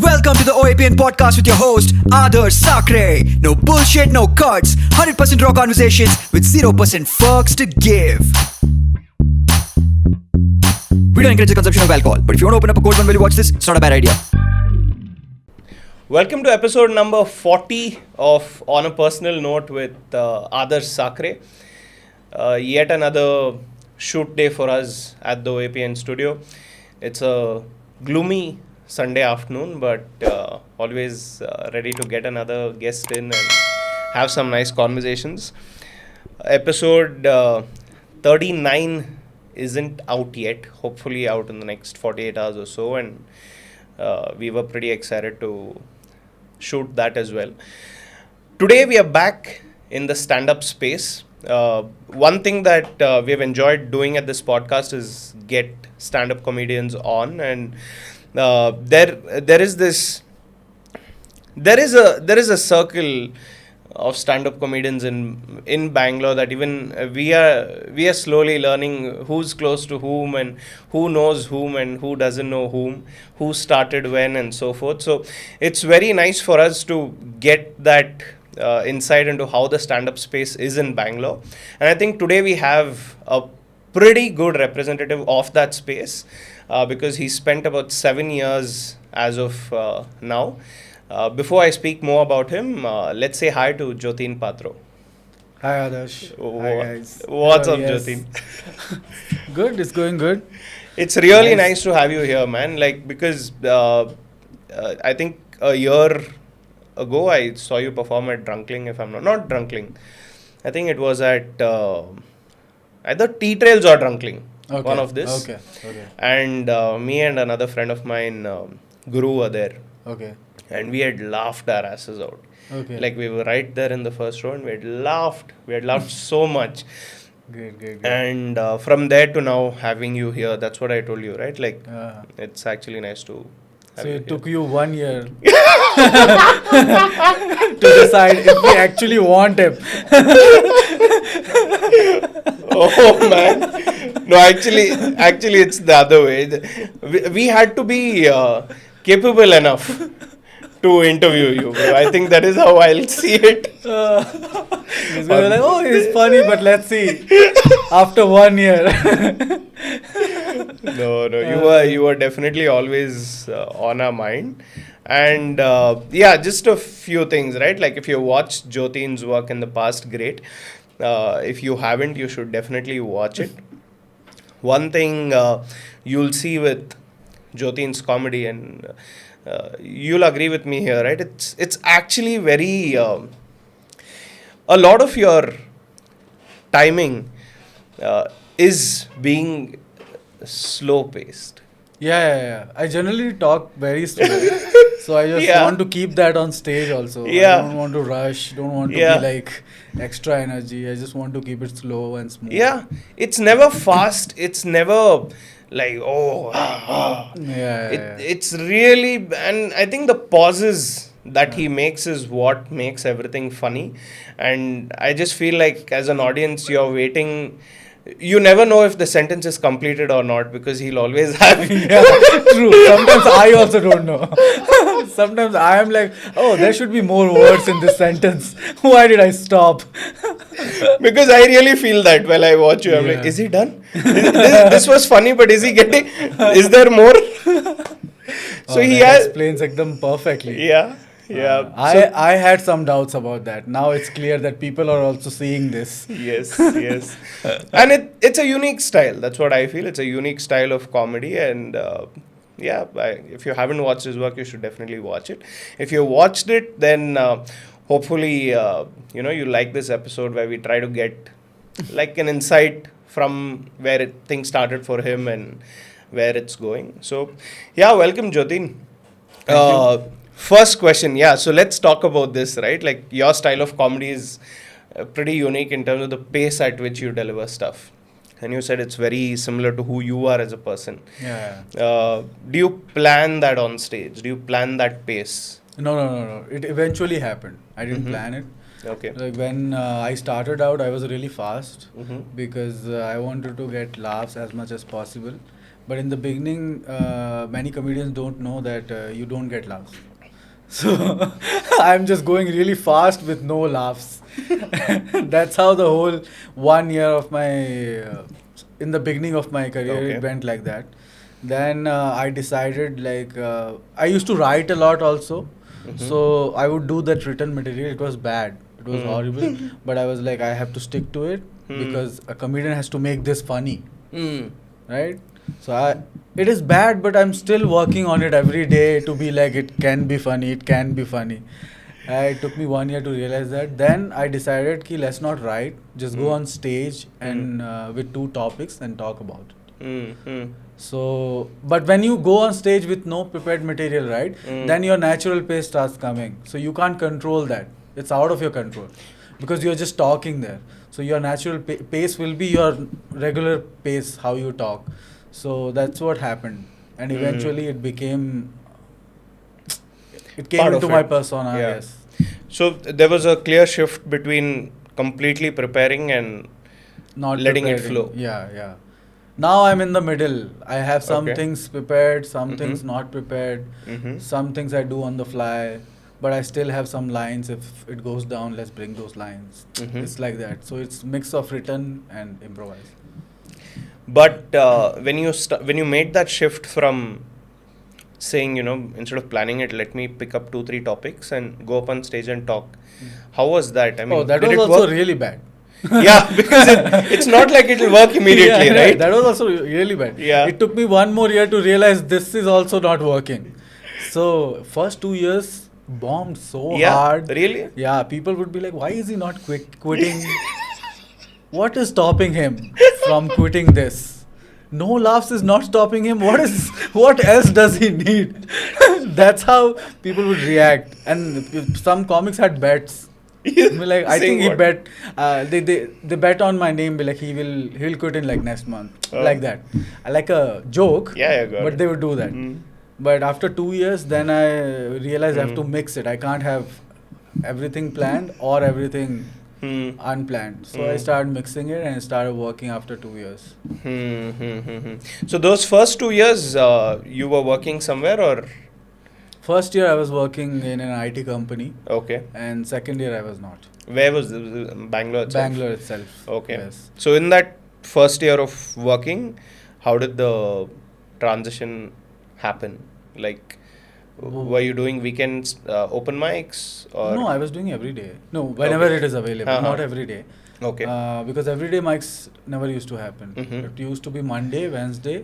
Welcome to the OAPN podcast with your host, Adarsh Sakare. No bullshit, no cuts. 100% raw conversations with 0% fucks to give. We don't encourage the consumption of alcohol, but if you want to open up a cold one while you watch this, it's not a bad idea. Welcome to episode number 40 of On a Personal Note with Adarsh Sakare. Yet another shoot day for us at the OAPN studio. It's a gloomy Sunday afternoon, but always ready to get another guest in and have some nice conversations. Episode 39 isn't out yet, hopefully out in the next 48 hours or so, and we were pretty excited to shoot that as well. Today we are back in the stand-up space. One thing that we have enjoyed doing at this podcast is get stand-up comedians on, and there is a circle of stand-up comedians in Bangalore that even we are slowly learning who's close to whom and who knows whom and who doesn't know whom, who started when and so forth. So it's very nice for us to get that insight into how the stand-up space is in Bangalore. And I think today we have a pretty good representative of that space because he spent about 7 years as of now. Before I speak more about him, let's say hi to Joteen Patro. Hi Adarsh. Hi guys. What's up, yes. Joteen? Good, it's going good. It's really nice to have you here, man. Like, because I think a year ago I saw you perform at Drunkling, if I'm not Drunkling. I think it was at either Tea Trails or Drunkling. Okay. One of this. Okay. And me and another friend of mine, Guru, were there. Okay. And we had laughed our asses out. Okay. Like, we were right there in the first row and we had laughed. We had laughed so much. Great. And from there to now having you here, that's what I told you, right? Like, it's actually nice to have So you it here. took you 1 year to decide if we actually want him. Oh man. No, actually it's the other way. We had to be capable enough to interview you, bro. I think that is how I'll see it. He's going to be like, oh, he's funny, but let's see. After 1 year. No, you were definitely always on our mind. And just a few things, right? Like, if you watched Joteen's work in the past, great. If you haven't, you should definitely watch it. One thing you'll see with Joteen's comedy, and you'll agree with me here, right? It's actually very a lot of your timing is being slow paced. Yeah. I generally talk very slowly. So I just want to keep that on stage also. Yeah. I don't want to rush, don't want to be like extra energy. I just want to keep it slow and smooth. Yeah. It's never fast. It's never like, It's really, and I think the pauses that he makes is what makes everything funny. And I just feel like as an audience, you're waiting. You never know if the sentence is completed or not because he'll always have. True. Sometimes I also don't know. Sometimes I am like, oh, there should be more words in this sentence. Why did I stop? Because I really feel that while I watch you. I'm like, is he done? This was funny, but is he getting? Is there more? So he explains them perfectly. Yeah. I had some doubts about that. Now it's clear that people are also seeing this. Yes. And it's a unique style. That's what I feel. It's a unique style of comedy. And if you haven't watched his work, you should definitely watch it. If you watched it, then hopefully, you like this episode where we try to get like an insight from where things started for him and where it's going. So, welcome, Joteen. First question, so let's talk about this, right? Like, your style of comedy is pretty unique in terms of the pace at which you deliver stuff. And you said it's very similar to who you are as a person. Yeah. Do you plan that on stage? Do you plan that pace? No. It eventually happened. I didn't plan it. Okay. Like when I started out, I was really fast Mm-hmm. because I wanted to get laughs as much as possible. But in the beginning, many comedians don't know that you don't get laughs. So I'm just going really fast with no laughs. That's how the whole 1 year of my, in the beginning of my career, Okay. it went like that. Then I decided like I used to write a lot also. Mhm. So I would do that written material. It was bad. It was Hmm. horrible. But I was like, I have to stick to it Hmm. because a comedian has to make this funny, Mm. right? So it is bad, but I'm still working on it every day to be like it can be funny. It can be funny. It took me 1 year to realize that. Then I decided ki let's not write. Just go Hmm. on stage Hmm. and with two topics and talk about it. Mm. So, but when you go on stage with no prepared material, right, Mm. then your natural pace starts coming. So you can't control that. It's out of your control because you're just talking there. So your natural pace will be your regular pace, how you talk. So that's what happened, and Mm. eventually it came Part into of my it. persona, I Yeah. guess. So there was a clear shift between completely preparing and Not letting it preparing. flow. Yeah. Now I'm in the middle. I have some Okay. things prepared, some Mhm. things not prepared, Mhm. some things I do on the fly, but I still have some lines. If it goes down, let's bring those lines. Mhm. It's like that. So it's mix of written and improvise. But when you made that shift from saying, instead of planning it, let me pick up 2 3 topics and go up on stage and talk. How was that? I mean, Oh, that did was it also work? really bad. Yeah, because it's not like it'll work immediately, Yeah, right? That was also really bad. Yeah. It took me 1 more year to realize this is also not working. So first 2 years bombed so Yeah, hard. really? Yeah, people would be like, why is he not quitting? What is stopping him from quitting this? No laughs is not stopping him. What else does he need? That's how people would react. And some comics had bets. Be like, I Saying think he what? bet. They bet on my name. Be like, he'll quit in like next month, Oh. like that, like a joke. Yeah, got But it. they would do that. Mm. But after 2 years, then I realized I have to Hmm. mix it. I can't have everything planned or everything Hmm. unplanned. So I Hmm. started mixing it and started working after 2 years. So those first 2 years, you were working somewhere or First year I was working in an IT company, okay? and second year I was not. Where was this? Bangalore itself? Bangalore itself. Okay. Yes. So in that first year of working, how did the transition happen? Like, were you doing weekends open mics or? No, I was doing every day. No, whenever Okay. it is available, Uh-huh. not every day. Okay. Because everyday mics never used to happen. Mhm. It used to be Monday, Wednesday,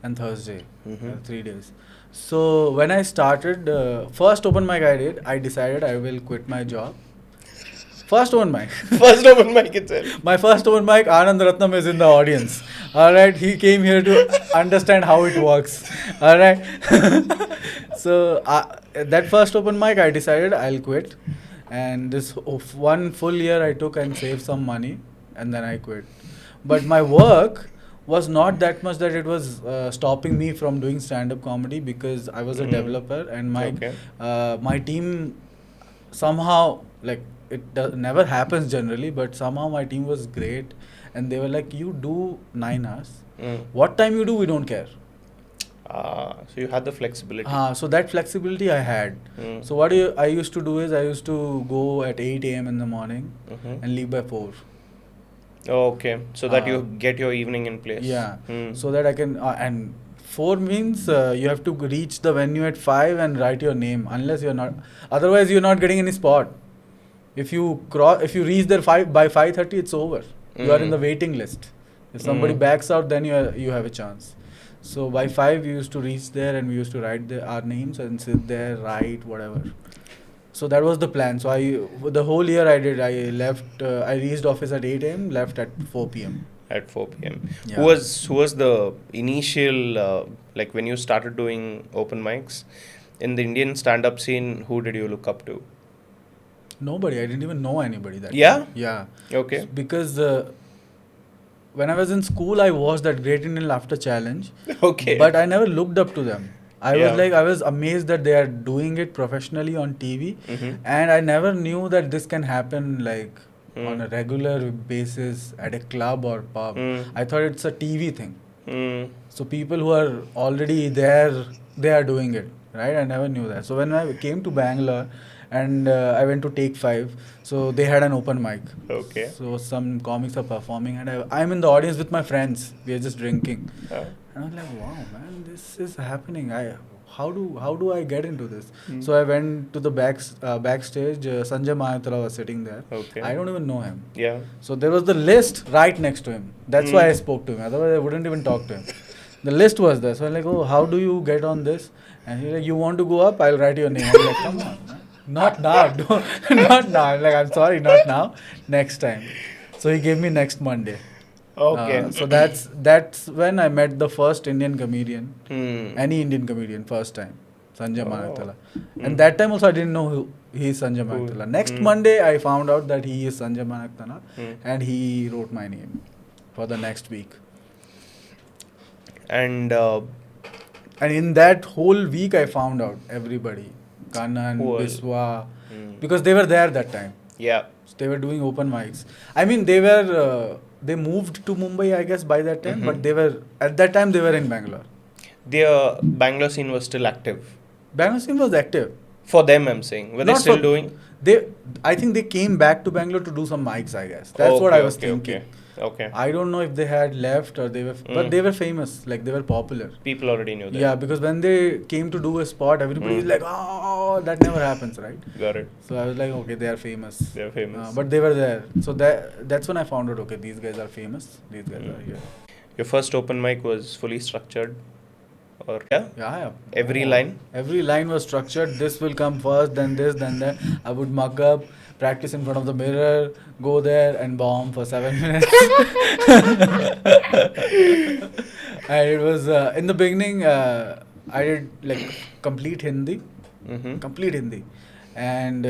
and Thursday. Mhm. 3 days. So when I started, first open mic I did, I decided I will quit my job. First open mic. First open mic itself. My first open mic, Anand Ratnam is in the audience. All right, he came here to understand how it works. All right. So that first open mic, I decided I'll quit, and this one full year I took and saved some money, and then I quit. But my work was not that much that it was stopping me from doing stand-up comedy because I was a Mhm. developer and Okay. my team somehow, like, never happens generally, but somehow my team was great, and they were like, you do 9 hours, Mm. what time you do, we don't care. So you had the flexibility. So that flexibility I had. Mm. So what I used to do is I used to go at 8 a.m. in the morning Mhm. and leave by 4. Okay, so that you Uh, get your evening in place. Yeah, Hmm. so that I can, and 4 means you have to reach the venue at 5 and write your name, unless you're not, otherwise you're not getting any spot. If you reach there 5 by 5:30, it's over. You are in the waiting list. If somebody backs out, then you have a chance. So by 5 we used to reach there and we used to write our names and sit there, write whatever. So that was the plan. So the whole year I did. I left. I reached office at 8 a.m. Left at 4 p.m. At 4 p.m. Yeah. Who was the initial like when you started doing open mics in the Indian stand-up scene? Who did you look up to? Nobody. I didn't even know anybody that Yeah? time. Yeah. Okay. Because when I was in school, I watched that Great Indian Laughter Challenge. Okay. But I never looked up to them. I was amazed that they are doing it professionally on TV, and I never knew that this can happen like on a regular basis at a club or pub. I thought it's a TV thing. So people who are already there, they are doing it, right? I never knew that. So when I came to Bangalore and I went to Take 5, so they had an open mic. Okay. So some comics are performing, and I'm in the audience with my friends. We are just drinking. Oh. And I was like, wow, man, this is happening. How do I get into this? So I went to the backstage. Sanjay Mahantala was sitting there. Okay. I don't even know him. Yeah. So there was the list right next to him. That's why I spoke to him. Otherwise, I wouldn't even talk to him. The list was there. So I'm like, oh, how do you get on this? And he's like, you want to go up? I'll write your name. I'm like, come on, man. Not now. Not now. I'm like, I'm sorry, not now. Next time. So he gave me next Monday. Okay. So that's when I met the first Indian comedian, any Indian comedian, first time, Sanjay Manakala. And that time also I didn't know who he is Sanjay Manakala. Next Monday I found out that he is Sanjay Manakala, and he wrote my name for the next week. And in that whole week I found out everybody, Kanan, Biswa, because they were there that time. Yeah. So they were doing open mics. I mean, they moved to Mumbai, I guess, by that time, but at that time they were in Bangalore. The Bangalore scene was still active. Bangalore scene was active. For them, I'm saying. Were they still doing? I think they came back to Bangalore to do some mics, I guess. That's what I was thinking. Okay. I don't know if they had left or they were, but they were famous, like they were popular. People already knew that. Yeah, because when they came to do a spot, everybody was like, oh, that never happens, right? Got it. So I was like, okay, they are famous. They're famous. But they were there. So that's when I found out, okay, these guys are famous. These guys are here. Your first open mic was fully structured? Or Yeah. Every line? Every line was structured. This will come first, then this, then that. I would mug up, practice in front of the mirror, go there and bomb for 7 minutes. And it was, in the beginning, I did like complete Hindi. Complete Hindi. And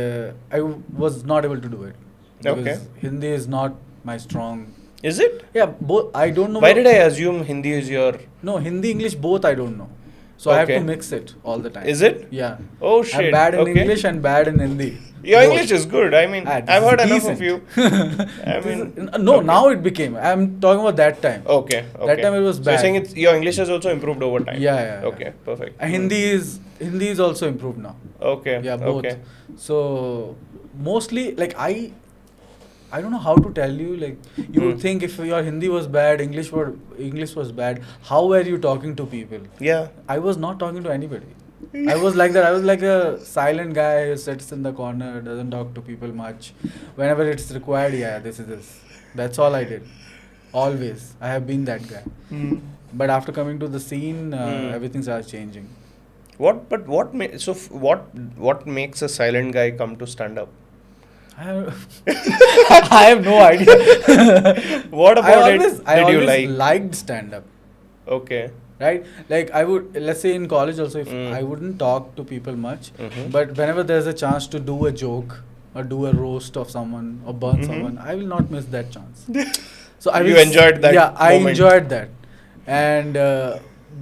I was not able to do it. Because Hindi is not my strong. Is it? Yeah, both. I don't know. Why did I assume Hindi is your... No, Hindi, English, both I don't know. So I have to mix it all the time. Is it? Yeah. Oh shit. I'm bad in English and bad in Hindi. Your Both. English is good. I mean, I've heard enough of you. I mean... No, now it became. I'm talking about that time. Okay. That time it was bad. So you're saying your English has also improved over time? Yeah. Okay, perfect. And Hindi is also improved now. Okay. Yeah, both. Okay. So mostly, like I don't know how to tell you. Like you would think if your Hindi was bad, English was bad. How were you talking to people? Yeah. I was not talking to anybody. I was like that. I was like a silent guy who sits in the corner, doesn't talk to people much. Whenever it's required, this is this. That's all I did. Always. I have been that guy. But after coming to the scene, everything starts changing. What makes a silent guy come to stand up? I have no idea. What about it did you like? I always liked stand up. Okay. Right? Like I would, let's say in college also, if I wouldn't talk to people much, but whenever there's a chance to do a joke or do a roast of someone or burn someone, I will not miss that chance. So you enjoyed that? Yeah, I moment. enjoyed that. And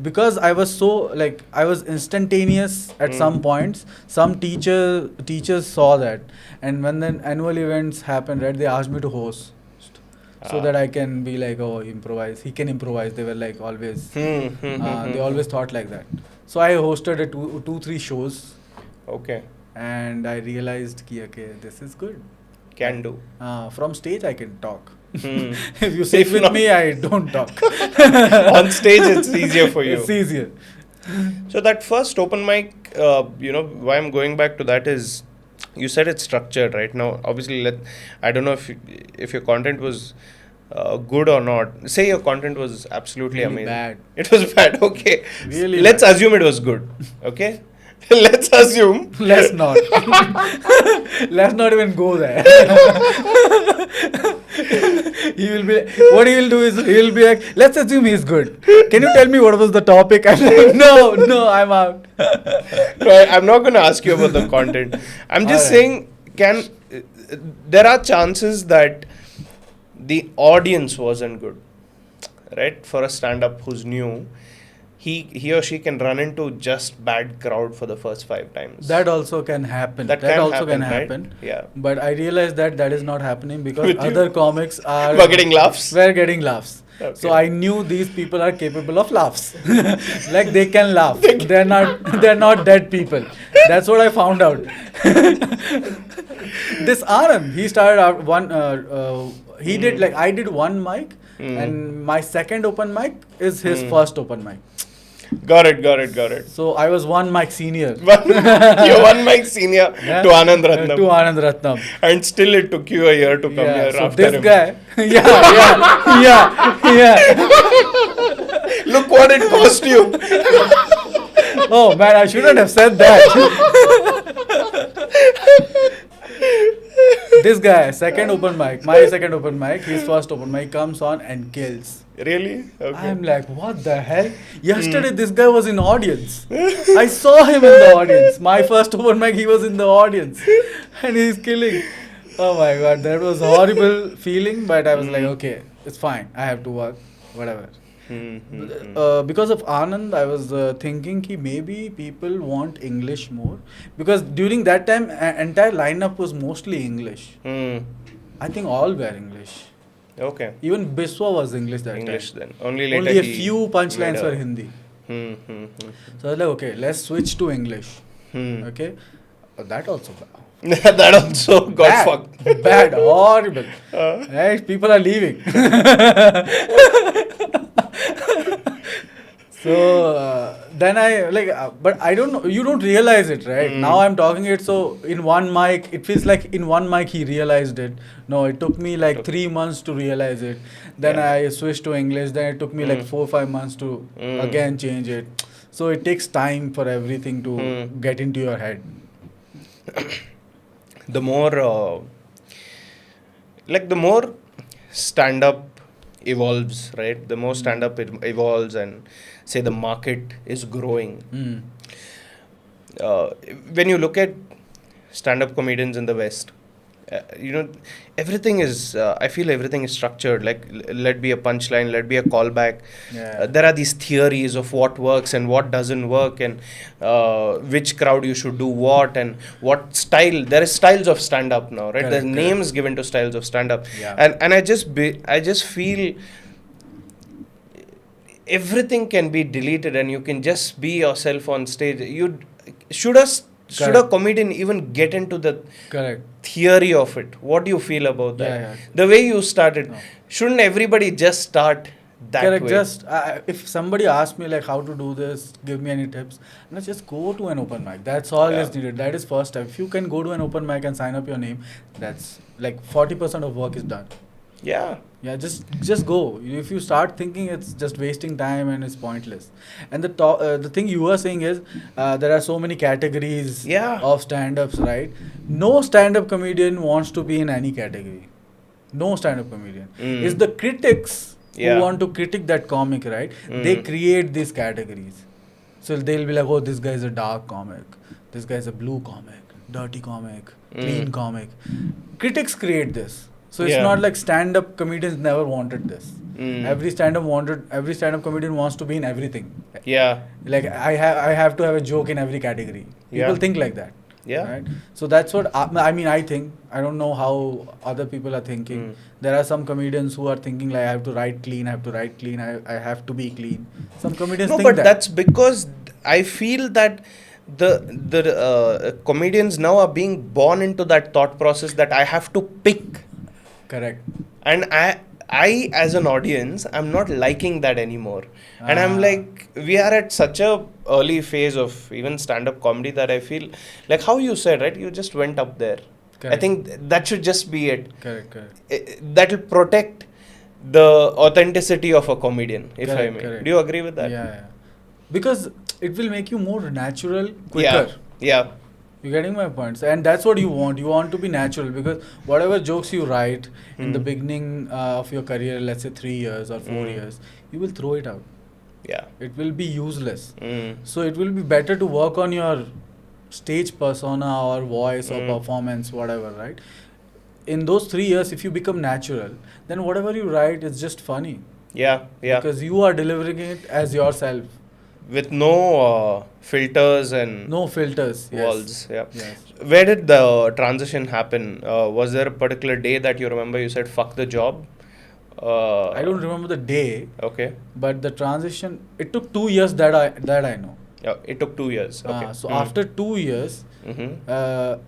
because I was so, like, I was instantaneous at some points, some teachers saw that. And when the annual events happened, right, they asked me to host. So that I can be like, oh, improvise. He can improvise. They were like always. They always thought like that. So I hosted a 2-3 shows. Okay. And I realized, okay, this is good. Can do. From stage, I can talk. If you sit with me, I don't talk. On stage, it's easier for you. It's easier. So that first open mic, why I'm going back to that is, you said it's structured right now. Obviously, I don't know if your content was good or not. Say your content was absolutely really amazing. Bad. It was bad. Okay. Really. Let's assume it was good. Okay. Let's assume. Let's not. Let's not even go there. What he will do is he will be like, let's assume he's good. Can you tell me what was the topic? I'm like, no, I'm out. No, I'm not going to ask you about the content. I'm just saying, there are chances that the audience wasn't good, right? For a stand-up who's new, he or she can run into just bad crowd for the first 5 times. That also can happen. That can also happen, can right? happen. Yeah. But I realized that is not happening because With you? other comics are We're getting laughs. We're getting laughs. Okay. So I knew these people are capable of laughs. Like they can laugh. They're not dead people. That's what I found out. This Anand, he started out he did like I did one mic and my second open mic is his first open mic. Got it. So I was one mic senior. You're one mic senior Yeah. to Anand Ratnam. To Anand Ratnam. And still it took you a year to come here So after this him. guy, yeah. Look what it cost you. Oh man, I shouldn't have said that. This guy, my second open mic, his first open mic comes on and kills. Really? Okay. I'm like, what the hell? Yesterday this guy was in audience. I saw him in the audience. My first open mic, he was in the audience. And he's killing. Oh my god, that was horrible feeling, but I was like, okay, it's fine. I have to work, whatever. Because of Anand, I was thinking ki maybe people want English more. Because during that time, entire lineup was mostly English. I think all were English. Okay. Even Biswa was English that English time. then. Only later Only a he few punchlines made were a- Hindi. Hmm. So I was like, okay, let's switch to English. Hmm. Okay. That also That also got bad. fucked. Bad, horrible. Right? People are leaving. So then but I don't know. You don't realize it, right? Now I'm talking it. So in one mic, it feels like in one mic he realized it. No, it took me like 3 months to realize it. Then Yeah. I switched to English. Then it took me like 4-5 months to again change it. So it takes time for everything to get into your head. The more the more stand up evolves, right? The more stand up evolves and say the market is growing. When you look at stand up comedians in the West, everything is I feel everything is structured, like let be a punchline, let be a callback. There are these theories of what works and what doesn't work, and which crowd you should do what, and what style. There is styles of stand up now, right? There's names given to styles of stand up. And I just feel everything can be deleted and you can just be yourself on stage. Should a comedian even get into the theory of it? What do you feel about that? The way you started, shouldn't everybody just start that way? Just if somebody asks me like how to do this, give me any tips, and just go to an open mic. That's all is needed. That is first step. If you can go to an open mic and sign up your name, that's like 40% of work is done. Yeah, just go. If you start thinking it's just wasting time and it's pointless. And the thing you were saying is there are so many categories of stand-ups, right? No stand-up comedian wants to be in any category. No stand-up comedian. It's the critics who want to critique that comic, right? They create these categories. So they'll be like, oh, this guy is a dark comic. This guy is a blue comic, dirty comic, clean comic. Critics create this. So it's not like stand-up comedians never wanted this. Every stand-up comedian wants to be in everything. Yeah. Like I have to have a joke in every category. People think like that. Yeah. Right? So that's what I think. I don't know how other people are thinking. There are some comedians who are thinking like I have to write clean, I have to be clean. Some comedians think that. No, but that's because I feel that the comedians now are being born into that thought process that I have to pick. Correct. And I as an audience, I'm not liking that anymore. And I'm like, we are at such a early phase of even stand-up comedy that I feel like how you said, right? You just went up there. Correct. I think that should just be it. Correct. That will protect the authenticity of a comedian, if I may. Correct. Do you agree with that? Yeah. Because it will make you more natural, quicker. Yeah. You're getting my points, and that's what you want. You want to be natural because whatever jokes you write in the beginning of your career, let's say 3 years or 4 years, you will throw it out. Yeah. It will be useless. So it will be better to work on your stage persona or voice or performance, whatever, right? In those 3 years, if you become natural, then whatever you write is just funny. Yeah. Because you are delivering it as yourself. With no filters and No filters. Yes. walls. Yeah. Yes. Where did the transition happen? Was there a particular day that you remember you said fuck the job? I don't remember the day, Okay. but the transition. It took 2 years that I know. Yeah, it took 2 years. Okay. So after 2 years, Mm-hmm.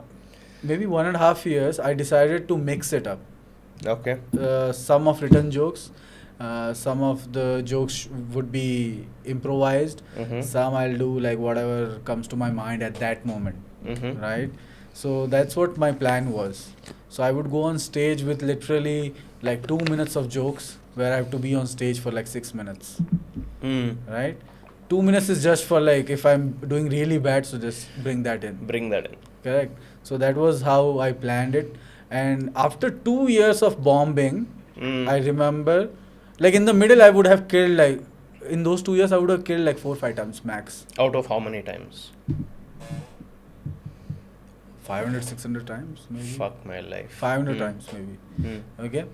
maybe 1.5 years, I decided to mix it up. Okay. Some of written jokes, some of the jokes would be improvised. Mm-hmm. Some I'll do like whatever comes to my mind at that moment, Mm-hmm. right? So that's what my plan was. So I would go on stage with literally like 2 minutes of jokes where I have to be on stage for like 6 minutes, Mm. right? 2 minutes is just for like if I'm doing really bad, so just bring that in. Bring that in. Correct. So that was how I planned it. And after 2 years of bombing, Mm. I remember, like in the middle, I would have killed like in those 2 years, I would have killed like 4-5 times max. Out of how many times? 500, 600 times maybe. Fuck my life. 500 Mm. times maybe. Mm. Okay.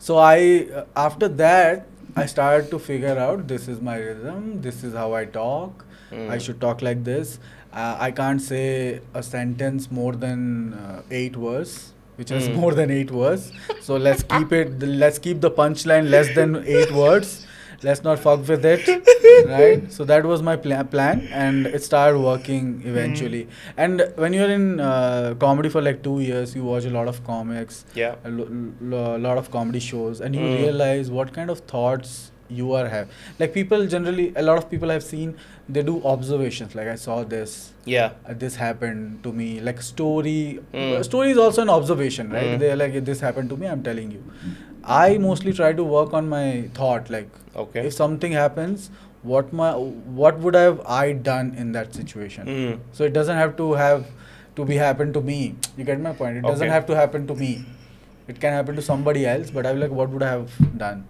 So I after that, I started to figure out this is my rhythm. This is how I talk. Mm. I should talk like this. I can't say a sentence more than 8 words, which is Mm. more than 8 words. So let's keep it. Let's keep the punchline less than 8 words. Let's not fuck with it, right? So that was my plan, and it started working eventually. And when you're in comedy for like 2 years, you watch a lot of comics, Yeah. a lot of comedy shows, and you Mm. realize what kind of thoughts you are have. Like people generally, a lot of people I've seen, they do observations. Like I saw this, Yeah. this happened to me. Like story, Mm. story is also an observation, right? Mm. They're like, this happened to me, I'm telling you. I mostly try to work on my thought, like Okay. if something happens, what would have I done in that situation? Mm. So it doesn't have to be happen to me. You get my point? It doesn't Okay. have to happen to me. It can happen to somebody else, but I'm like, what would I have done?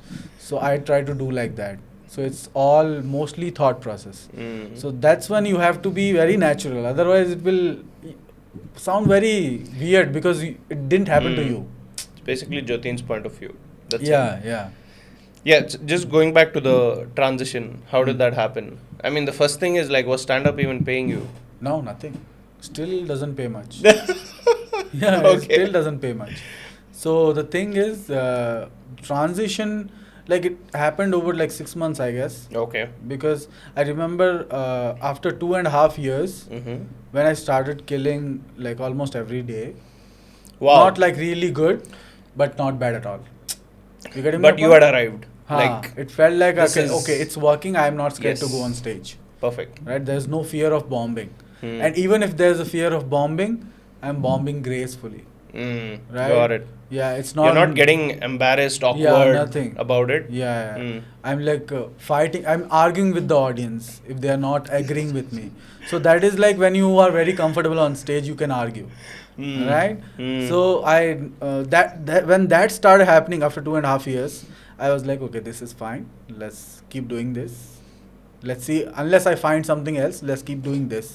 So I try to do like that. So it's all mostly thought process. Mm. So that's when you have to be very natural. Otherwise, it will sound very weird because it didn't happen to Mm. you. It's basically Joteen's point of view. That's Yeah, it. yeah. Yeah, just going back to the transition, how did that happen? I mean, the first thing is like, was stand-up even paying you? No, nothing. Still doesn't pay much. Yeah, it Okay. still doesn't pay much. So the thing is, transition, like it happened over like 6 months, I guess. Okay. Because I remember after 2.5 years, Mm-hmm. when I started killing like almost every day. Wow. Not like really good, but not bad at all. You getting But my you point? had arrived. Like, it felt like this okay, is- okay, it's working. I'm not scared to Yes. go on stage. perfect. Right? There's no fear of bombing. Hmm. And even if there's a fear of bombing, I'm bombing gracefully. Mm. Right? Got it. Yeah, it's not. You're not getting embarrassed, awkward nothing. about it. Yeah, Mm. I'm like fighting. I'm arguing with the audience if they are not agreeing with me. So that is like when you are very comfortable on stage, you can argue, Mm. right? Mm. So I that when that started happening after 2.5 years, I was like, okay, this is fine. Let's keep doing this. Let's see. Unless I find something else, let's keep doing this.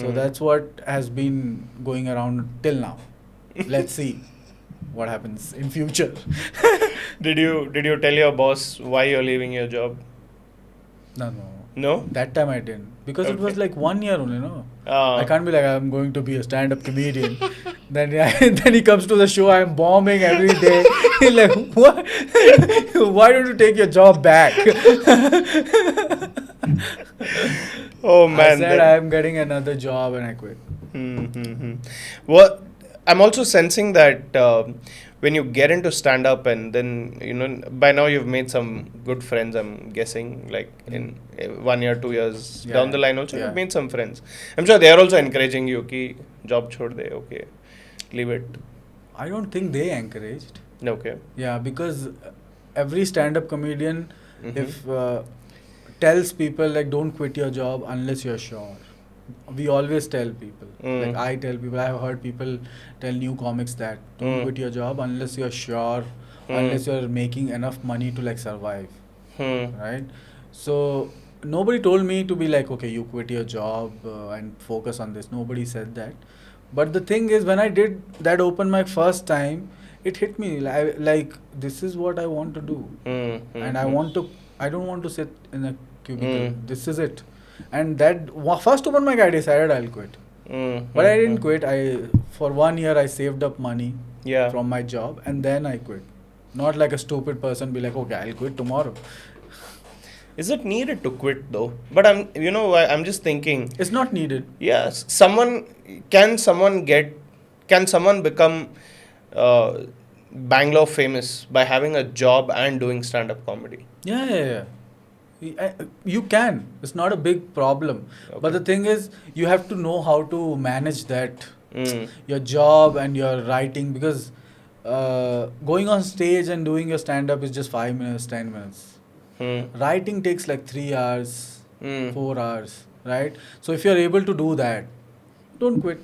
So Mm. that's what has been going around till now. Let's see what happens in future. Did you tell your boss why you're leaving your job? No. No? That time I didn't. Because it was Okay. like 1 year only, no? Ah. I can't be like, I'm going to be a stand-up comedian. then he comes to the show, I'm bombing every day. He's like, what? Why don't you take your job back? Oh I man. said, I'm getting another job and I quit. Mm-hmm. Well, I'm also sensing that when you get into stand up and then, by now you've made some good friends, I'm guessing, like in 1 year, 2 years Yeah. down the line also, Yeah. you've made some friends. I'm sure they are also encouraging you, ki job chhod de, okay, leave it. I don't think they encouraged. Okay. Yeah, because every stand-up comedian, Mhm. if tells people like, don't quit your job unless you're sure. We always tell people. Mm. Like I tell people, I have heard people tell new comics that don't Mm. quit your job unless you're sure, Mm. unless you're making enough money to like survive, Hmm. right? So nobody told me to be like, okay, you quit your job and focus on this. Nobody said that. But the thing is, when I did that open mic first time, it hit me like this is what I want to do, Hmm. and I don't want to sit in a cubicle. This is it. And that first open mic I decided I'll quit. But I didn't quit. For 1 year I saved up money from my job, and then I quit. Not like a stupid person be like, okay, I'll quit tomorrow. Is it needed to quit though? But I'm just thinking. It's not needed. Yes. Can someone become Bangalore famous by having a job and doing stand-up comedy? Yeah. You can. It's not a big problem. Okay. But the thing is, you have to know how to manage that. Your job and your writing, because going on stage and doing your stand-up is just 5 minutes, 10 minutes. Writing takes like 3 hours, 4 hours, right? So if you're able to do that, don't quit,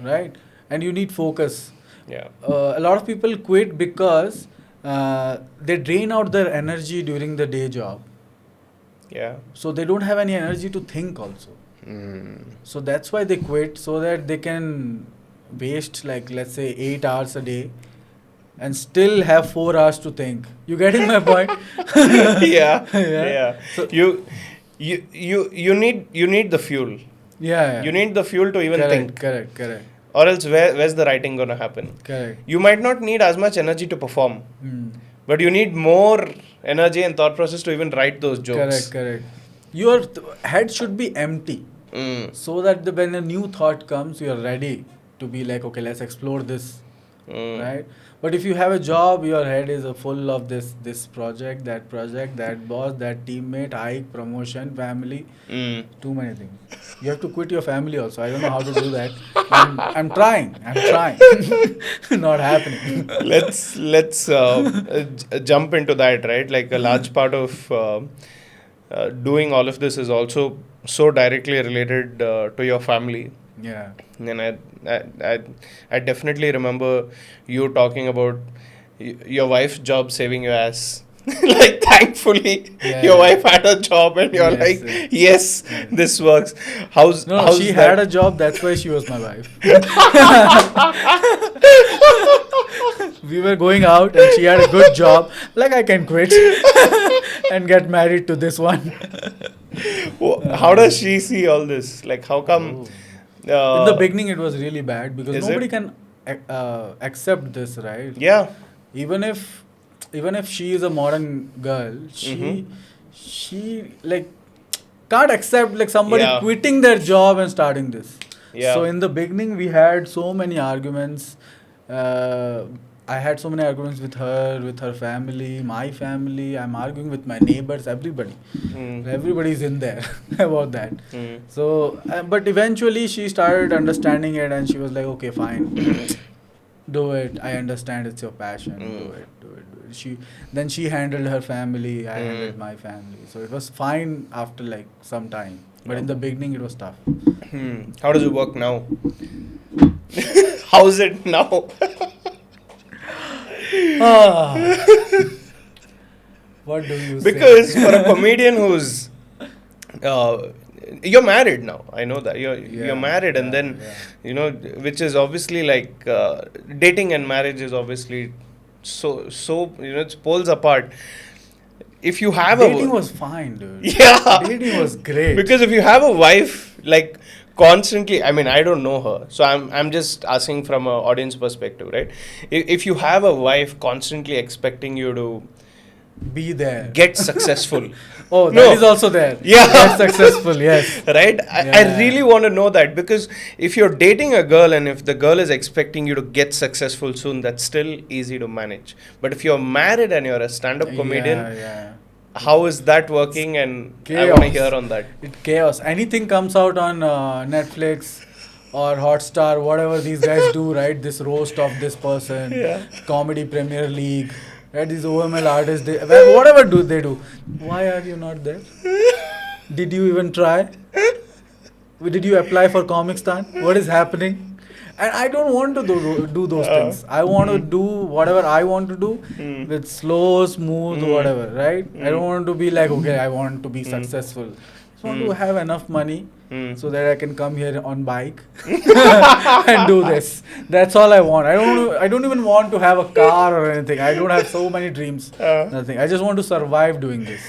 right? And you need focus. Yeah. A lot of people quit because they drain out their energy during the day job. Yeah. So they don't have any energy to think also. So that's why they quit, so that they can waste like, let's say, 8 hours a day and still have 4 hours to think. You getting my point? Yeah. So you need the fuel. Yeah. You need the fuel to even think. Correct. Or else where's the writing gonna happen? Correct. You might not need as much energy to perform, but you need more energy and thought process to even write those jokes. Correct. Your head should be empty, so that when a new thought comes, you are ready to be like, okay, let's explore this, right? But if you have a job, your head is full of this project, that boss, that teammate, hike, promotion, family, too many things. You have to quit your family also. I don't know how to do that. I'm trying. Not happening. Let's jump into that, right? Like a large part of doing all of this is also so directly related to your family. Yeah. And I definitely remember you talking about your wife's job saving your ass. Like, thankfully, your wife had a job and you're yes, this works. How's she had a job, that's why she was my wife. We were going out and she had a good job. Like, I can quit and get married to this one. How does she see all this? Like, how come... in the beginning, it was really bad because nobody can accept this, right? Yeah. Even if she is a modern girl, she like can't accept like somebody quitting their job and starting this. Yeah. So in the beginning, we had so many arguments. I had so many arguments with her family, my family. I'm arguing with my neighbors, everybody. Everybody's in there about that. So, but eventually she started understanding it and she was like, okay, fine. Do it. I understand it's your passion. Do it. Then she handled her family. I handled my family. So it was fine after like some time. But in the beginning, it was tough. How does it work now? How's it now? What do you say? Because for a comedian who's you're married now, I know that you're married, and then which is obviously like dating and marriage is obviously so it's poles apart. If you have dating was fine, dude. Yeah, dating was great. Because if you have a wife like constantly, I mean, I don't know her, so I'm just asking from an audience perspective, right? If you have a wife constantly expecting you to be there, get successful. That is also there. Yeah, get successful. Yes, right. I really want to know that, because if you're dating a girl and if the girl is expecting you to get successful soon, that's still easy to manage. But if you're married and you're a stand-up comedian, how is that working? And chaos. I want to hear on that. It's chaos. Anything comes out on Netflix or Hotstar, whatever these guys do, right? This roast of this person, Comedy Premier League, right? These OML artists, whatever they do. Why are you not there? Did you even try? Did you apply for Comicstan? What is happening? And I don't want to do those things. I want to do whatever I want to do with slow, smooth, whatever, right? I don't want to be like, okay, I want to be successful. I just want to have enough money so that I can come here on bike and do this. That's all I want. I don't even want to have a car or anything. I don't have so many dreams. Nothing. I just want to survive doing this.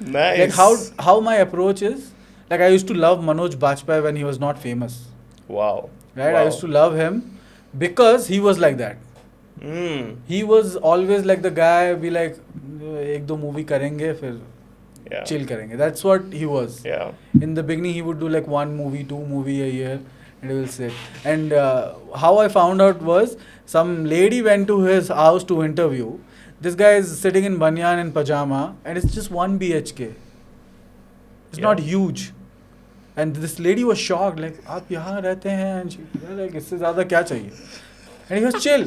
Nice. Like how my approach is, like I used to love Manoj Bajpayee when he was not famous. Wow. Right? Wow. I used to love him because he was like that. He was always like the guy be like एक दो movie करेंगे फिर Yeah. chill करेंगे. That's what he was. Yeah. In the beginning he would do like 1 movie, 2 movie a year and he will sit. And how I found out was some lady went to his house to interview. This guy is sitting in banyan and pajama and it's just 1 BHK. It's Yeah. not huge. And this lady was shocked, like, आप यहाँ रहते हैं? And she was like, इससे ज़्यादा क्या चाहिए? And he was chill.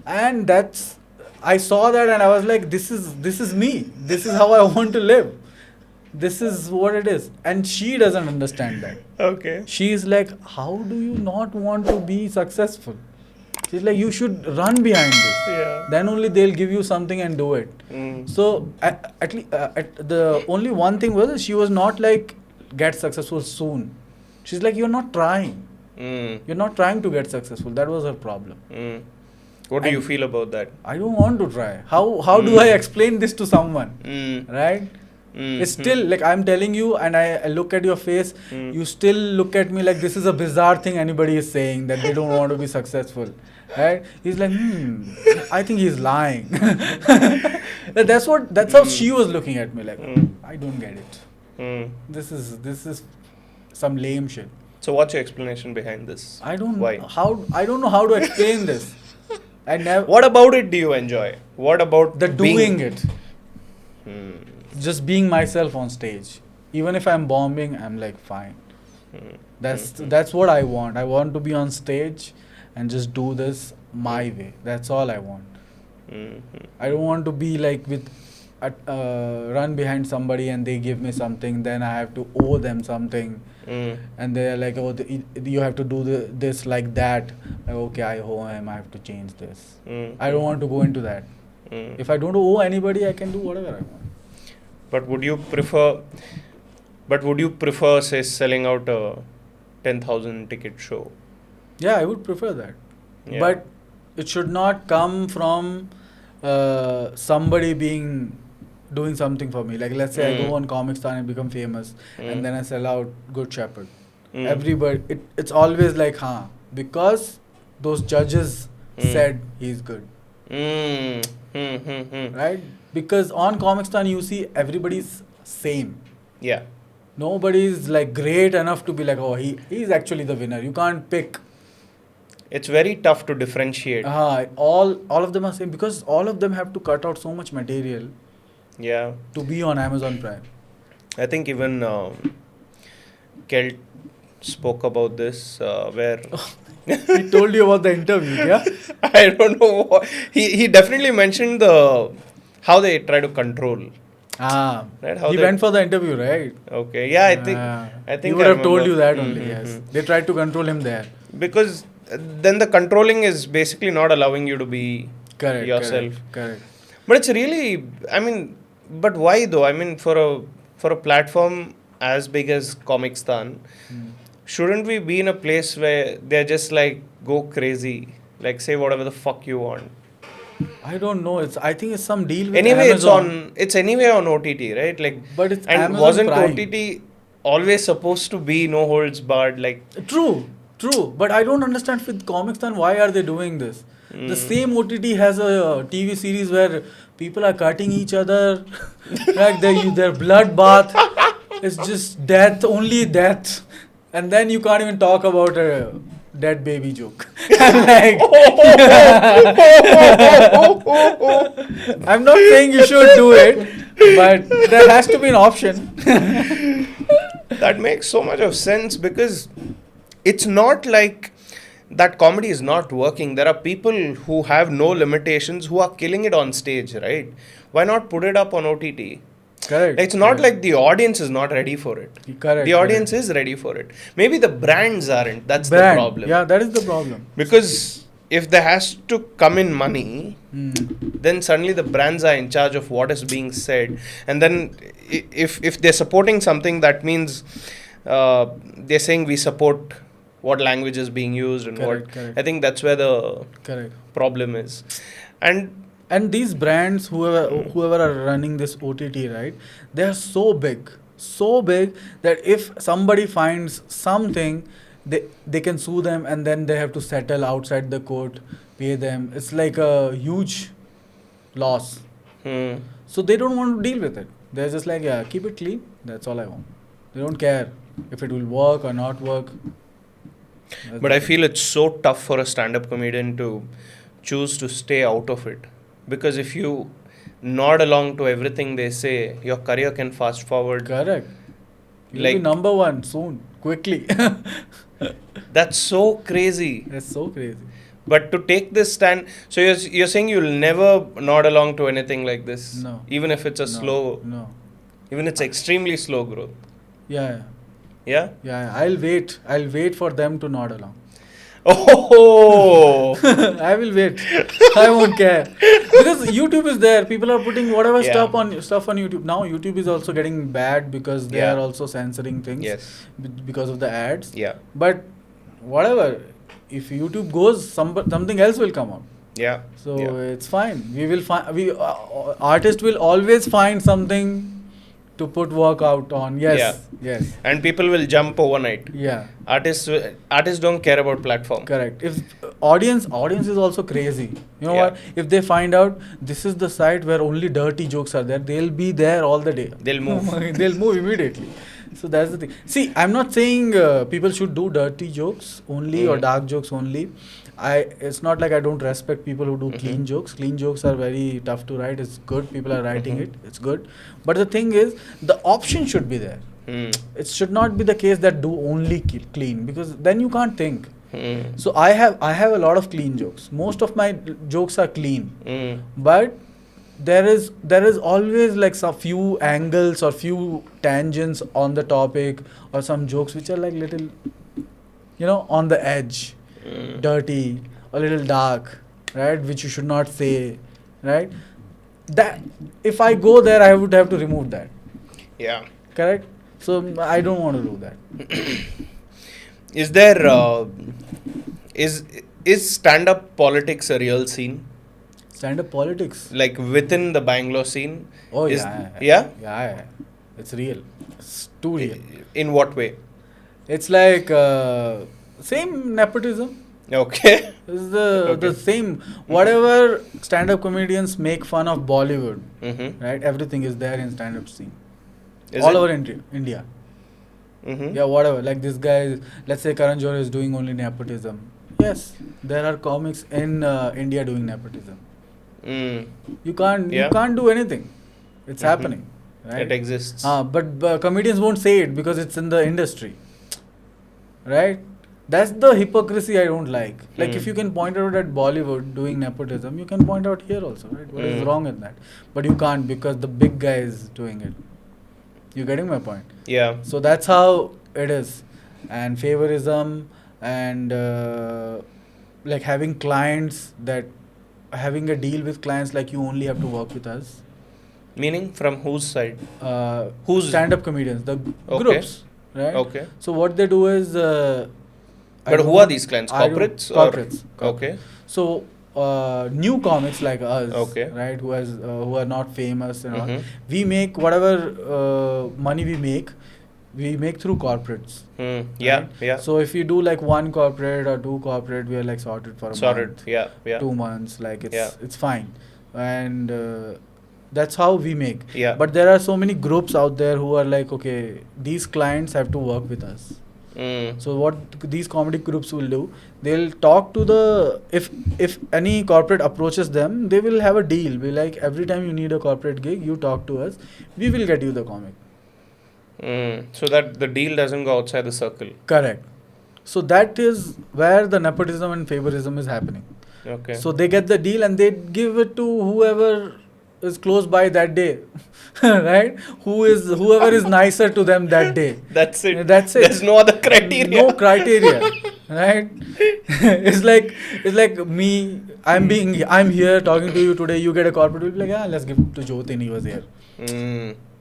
And that's, I saw that and I was like, this is me. This is how I want to live. This is what it is. And she doesn't understand that. Okay. She is like, how do you not want to be successful? She's like, you should run behind this. Yeah. Then only they'll give you something and do it. So at least the only one thing was she was not like get successful soon. She's like, you're not trying. You're not trying to get successful. That was her problem. What do you feel about that? I don't want to try. How do I explain this to someone? Right? It's still like I'm telling you and I look at your face, you still look at me like this is a bizarre thing anybody is saying that they don't want to be successful. Right? He's like, I think he's lying. That's how she was looking at me like, I don't get it. This is some lame shit. So what's your explanation behind this? I don't Why? I don't know how to explain this. I never What about it do you enjoy? What about the being- doing it. Just being myself on stage. Even if I'm bombing, I'm like fine. That's what I want. I want to be on stage and just do this my way. That's all I want. I don't want to be like run behind somebody and they give me something, then I have to owe them something. And they're like, oh, you have to do this like that. Like, okay, I owe him, I have to change this. I don't want to go into that. If I don't owe anybody, I can do whatever I want. But would you prefer, say, selling out a 10,000 ticket show? Yeah, I would prefer that. Yeah. But it should not come from somebody doing something for me. Like let's say I go on Comicstan and become famous and then I sell out Good Shepherd. Everybody, it's always like, because those judges said he's good. Right? Because on Comicstan you see everybody's same. Yeah. Nobody's like great enough to be like, oh, he's actually the winner. You can't pick. It's very tough to differentiate. All of them are same because all of them have to cut out so much material. Yeah. To be on Amazon Prime. I think even Kelt spoke about this where He told you about the interview, yeah? I don't know. He definitely mentioned how they try to control. Right? How He went for the interview, right? Okay. Yeah, I think he would I have told remember. you that only, yes. They tried to control him there. Because then the controlling is basically not allowing you to be Correct. yourself. Correct. But it's really, but why though? For a platform as big as Comicstan, shouldn't we be in a place where they're just like, go crazy, like say whatever the fuck you want? I don't know. I think it's some deal with Anyway, Amazon. it's anyway on OTT, right? Like, But it's and Amazon wasn't Prime. OTT always supposed to be no holds barred? Like, True. But I don't understand with Comicstan, why are they doing this? The same OTT has a TV series where people are cutting each other, like their blood bath. It's just death, only death. And then you can't even talk about a dead baby joke. I'm like, I'm not saying you should do it, but there has to be an option. that makes so much of sense because it's not like that comedy is not working. There are people who have no limitations who are killing it on stage, right? Why not put it up on OTT? Correct. It's not like the audience is not ready for it. Correct. The audience is ready for it. Maybe the brands aren't. That's the problem. Yeah, that is the problem. Because if there has to come in money, then suddenly the brands are in charge of what is being said. And then if they're supporting something, that means they're saying we support what language is being used and Correct. I think that's where the problem is. And And these brands, whoever are running this OTT, right? They are so big that if somebody finds something, they can sue them, and then they have to settle outside the court, pay them. It's like a huge loss. Hmm. So they don't want to deal with it. They're just like, yeah, keep it clean. That's all I want. They don't care if it will work or not work. But I feel it's so tough for a stand-up comedian to choose to stay out of it, because if you nod along to everything they say, your career can fast forward. Correct. You'll Like- be number one soon, quickly. That's so crazy. That's so crazy. But to take this stand, so you're saying you'll never nod along to anything like this, No. even if it's a slow, No. even it's extremely slow growth. Yeah. Yeah. Yeah. I'll wait for them to nod along. Oh. I will wait. I won't care because YouTube is there. People are putting whatever Yeah. stuff on YouTube. Now YouTube is also getting bad because they Yeah. are also censoring things. Yes. Because of the ads. Yeah. But whatever, if YouTube goes, something else will come out. Yeah. So yeah. it's fine. We will find. Artists will always find something to put work out on. Yes. Yes. And people will jump overnight. Yeah. Artists don't care about platform. Correct. If audience is also crazy. You know Yeah. what? If they find out this is the site where only dirty jokes are there, they'll be there all the day. They'll move. They'll move immediately. So that's the thing. See, I'm not saying people should do dirty jokes only or dark jokes only. It's not like I don't respect people who do clean jokes. Clean jokes are very tough to write. It's good. People are writing it. It's good. But the thing is, the option should be there. It should not be the case that do only clean, because then you can't think. So I have a lot of clean jokes. Most of my jokes are clean, but there is always like some few angles or few tangents on the topic, or some jokes which are like little, on the edge, dirty, a little dark, right? Which you should not say, right? That if I go there, I would have to remove that. Yeah. Correct. So I don't want to do that. Is there is stand-up politics a real scene? Stand-up politics. Like within the Bangalore scene? Oh Is- yeah. Yeah. It's real. It's too real. In what way? It's like same nepotism. Okay. It's the same. Whatever stand-up comedians make fun of Bollywood, right? Everything is there in stand-up scene. Is All it? over India. Yeah, whatever. Like this guy, let's say Karan Johar is doing only nepotism. Yes, there are comics in India doing nepotism. You can't do anything. It's happening, right? It exists. But comedians won't say it because it's in the industry, right? That's the hypocrisy I don't like. Like if you can point out at Bollywood doing nepotism, you can point out here also, right? What is wrong in that? But you can't because the big guy is doing it. You getting my point? Yeah. So that's how it is. And favorism and like having a deal with clients, like you only have to work with us. Meaning from whose side? Who's stand-up comedians, the Okay. groups, right? Okay. So what they do is But who are these clients? Corporates? Corporates. Okay. So new comics like us, Okay. right, who are not famous and all, Mhm. we make whatever money we make through corporates. Yeah. Right? Yeah. So if you do like one corporate or two corporate, we are like sorted for a Sorted. month, Yeah. Yeah. 2 months, like Yeah. it's fine, and that's how we make. Yeah. But there are so many groups out there who are like, okay, these clients have to work with us. So what these comedy groups will do, they'll talk to if any corporate approaches them, they will have a deal. Be like, every time you need a corporate gig, you talk to us, we will get you the comic. So that the deal doesn't go outside the circle. Correct. So that is where the nepotism and favorism is happening. Okay. So they get the deal and they give it to whoever is close by that day, right? Whoever is nicer to them that day. That's it. That's it. There's no other criteria. No criteria, right? it's like me. I'm here talking to you today. You get a corporate. We'll be like, yeah, let's give it to Joteen. He was here,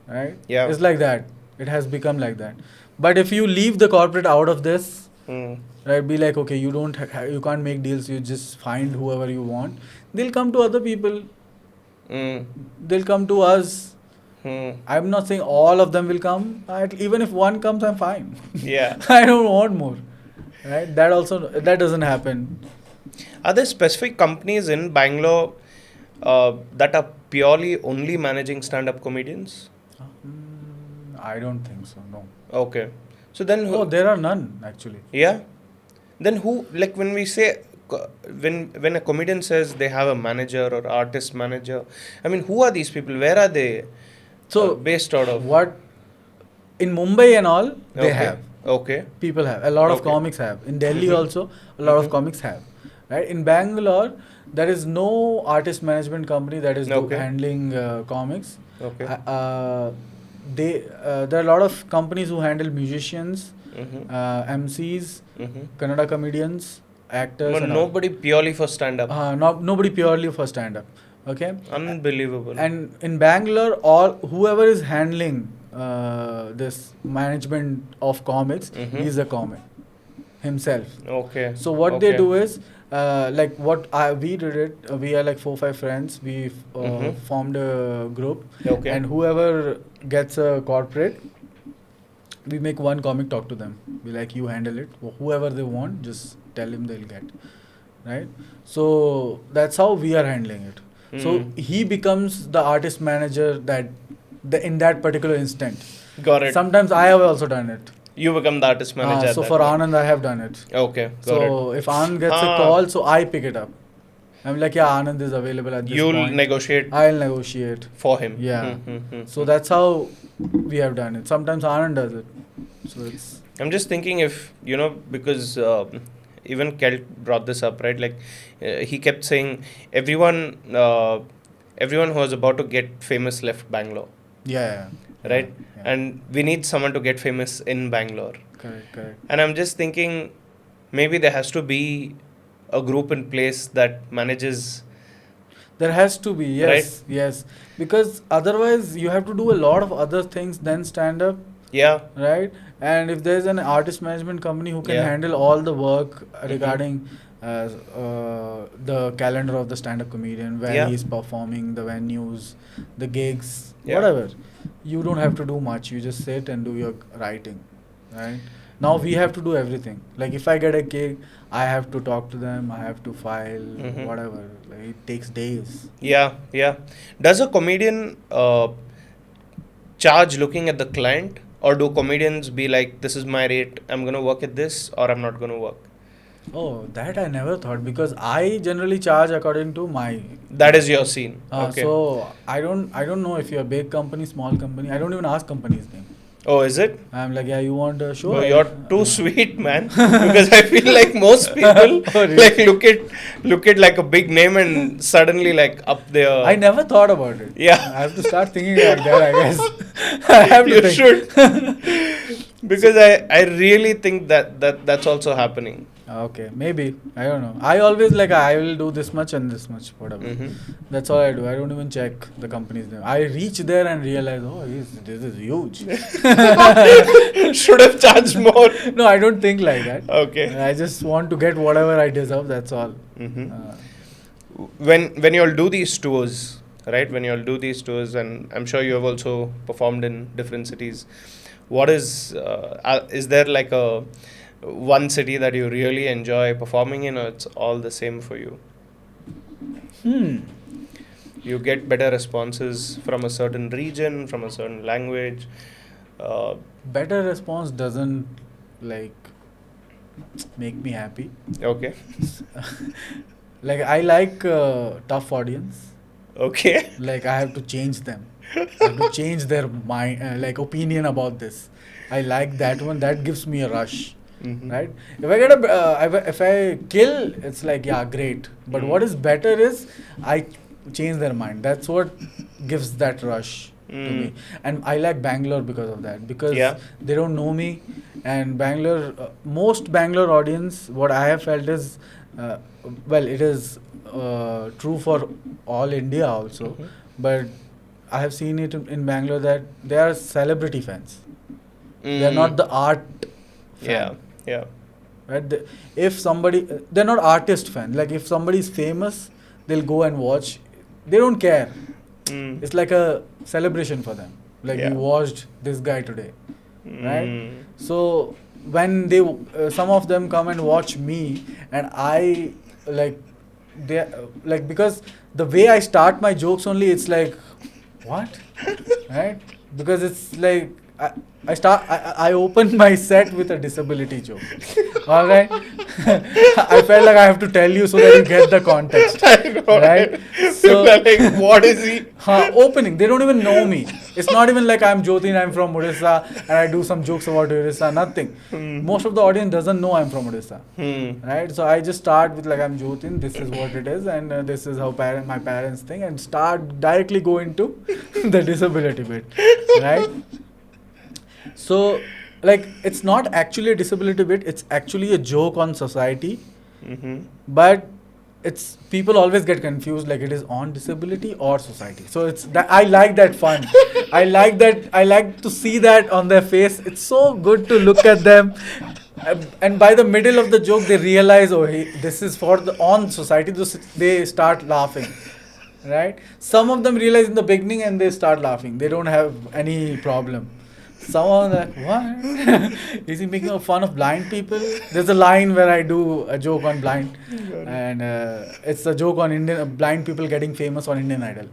right? Yeah. It's like that. It has become like that. But if you leave the corporate out of this, right? Be like, okay, you can't make deals. You just find whoever you want. They'll come to other people. Mm. They'll come to us. Hmm. I'm not saying all of them will come. Even if one comes, I'm fine. Yeah. I don't want more. Right? That doesn't happen. Are there specific companies in Bangalore that are purely only managing stand-up comedians? I don't think so. No. Okay. So then, Oh, there are none actually. yeah. Then who, like when we say, when a comedian says they have a manager or artist manager, I mean, who are these people? Where are they So based out of? what in Mumbai and all they Okay. have. Okay. People have. A lot of Okay. comics have. In Delhi Mhm. also, a lot of Mhm. comics have. Right? In Bangalore, there is no artist management company that is Okay. handling comics. Okay. There are a lot of companies who handle musicians, Mm-hmm. MCs, Mm-hmm. Kannada comedians, actors, and all. Nobody purely for stand-up. Nobody purely for stand up. Okay. Unbelievable. And in Bangalore, all whoever is handling this management of comics, Mhm. he's a comic himself. Okay. So what they do is, like we did it. We are like 4-5 friends. We Mhm. formed a group, Okay. and whoever gets a corporate, we make one comic talk to them. We like, you handle it. Whoever they want, just tell him they'll get. Right. So that's how we are handling it. So Mm. he becomes the artist manager in that particular instant. Got it. Sometimes I have also done it. You become the artist manager. at So that for point. Anand, I have done it. Okay. Got So it. if Anand gets a Ah. call, so I pick it up. I'm like, yeah, Anand is available at this You'll point. negotiate I'll negotiate. for him. Yeah. Hmm. So that's how we have done it. Sometimes Anand does it. So it's I'm just thinking if, because even Kelt brought this up, right? Like, he kept saying everyone who was about to get famous left Bangalore, yeah. right? Yeah. And we need someone to get famous in Bangalore. Correct. And I'm just thinking maybe there has to be a group in place that manages. There has to be, yes. Because otherwise you have to do a lot of other things than stand up, Yeah. right? And if there's an artist management company who can Yeah. handle all the work regarding the calendar of the stand up comedian, where Yeah. he's performing, the venues, the gigs, Yeah. whatever, you don't have to do much. You just sit and do your writing, right? Now we have to do everything. Like if I get a gig, I have to talk to them, I have to file, Mhm. whatever. Like it takes days. Yeah. Does a comedian charge looking at the client, or do comedians be like, this is my rate, I'm going to work at this, or I'm not going to work? Oh, that I never thought, because I generally charge according to my. That is your scene. Okay. So I don't know if you're a big company, small company. I don't even ask company's name. Oh, is it? I'm like, yeah, you want a show? Bro, you're too sweet, man. Because I feel like most people Oh, really? like look at like a big name and suddenly like up there. I never thought about it. Yeah. I have to start thinking like that, I guess. I have to You think. should. Because I really think that's also happening. Okay, maybe. I don't know. I always like, I will do this much and this much, whatever. Mhm. That's all I do. I don't even check the company's name. I reach there and realize, oh, this is huge. Should have charged more. No, I don't think like that. Okay. I just want to get whatever I deserve. That's all. Mhm. Uh, When you all do these tours, right? When you all do these tours, and I'm sure you have also performed in different cities. What is there like a one city that you really enjoy performing in, or it's all the same for you? You get better responses from a certain region, from a certain language. Better response doesn't like make me happy. Okay. Like I like tough audience. Okay. Like I have to change them. I have to change their mind, like opinion about this. I like that one. That gives me a rush. Mhm. Right? If I get if I kill, it's like, yeah, great. But what is better is I change their mind. That's what gives that rush to me. And I like Bangalore because of that. Because Yeah. they don't know me. And Bangalore, most Bangalore audience, what I have felt is, it is true for all India also. Mhm. But I have seen it in Bangalore that they are celebrity fans. They are not the art fan. Yeah. Right? If somebody, they're not artist fans. Like if somebody is famous, they'll go and watch. They don't care. Mm. It's like a celebration for them. Like Yeah. we watched this guy today, right? Mm. So when they some of them come and watch me, and I like they like because the way I start my jokes only, it's like what, right? Because it's like I open my set with a disability joke. All right, I felt like I have to tell you so that you get the context. I know, Right? So, like, what is he? Opening. They don't even know me. It's not even like I'm Joteen, I'm from Odisha, and I do some jokes about Odisha. Nothing. Most of the audience doesn't know I'm from Odisha. Right? So I just start with like I'm Joteen. This is what it is, and this is how my parents think, and start directly go into the disability bit. Right? So, like, it's not actually a disability bit. It's actually a joke on society, Mm-hmm. but it's people always get confused like it is on disability or society. So it's that I like that fun. I like to see that on their face. It's so good to look at them. And by the middle of the joke they realize, oh, this is for the on society. They start laughing, right? Some of them realize in the beginning and they start laughing. They don't have any problem. Some of them like, what? Is he making fun of blind people? There's a line where I do a joke on blind, and it's a joke on Indian blind people getting famous on Indian Idol,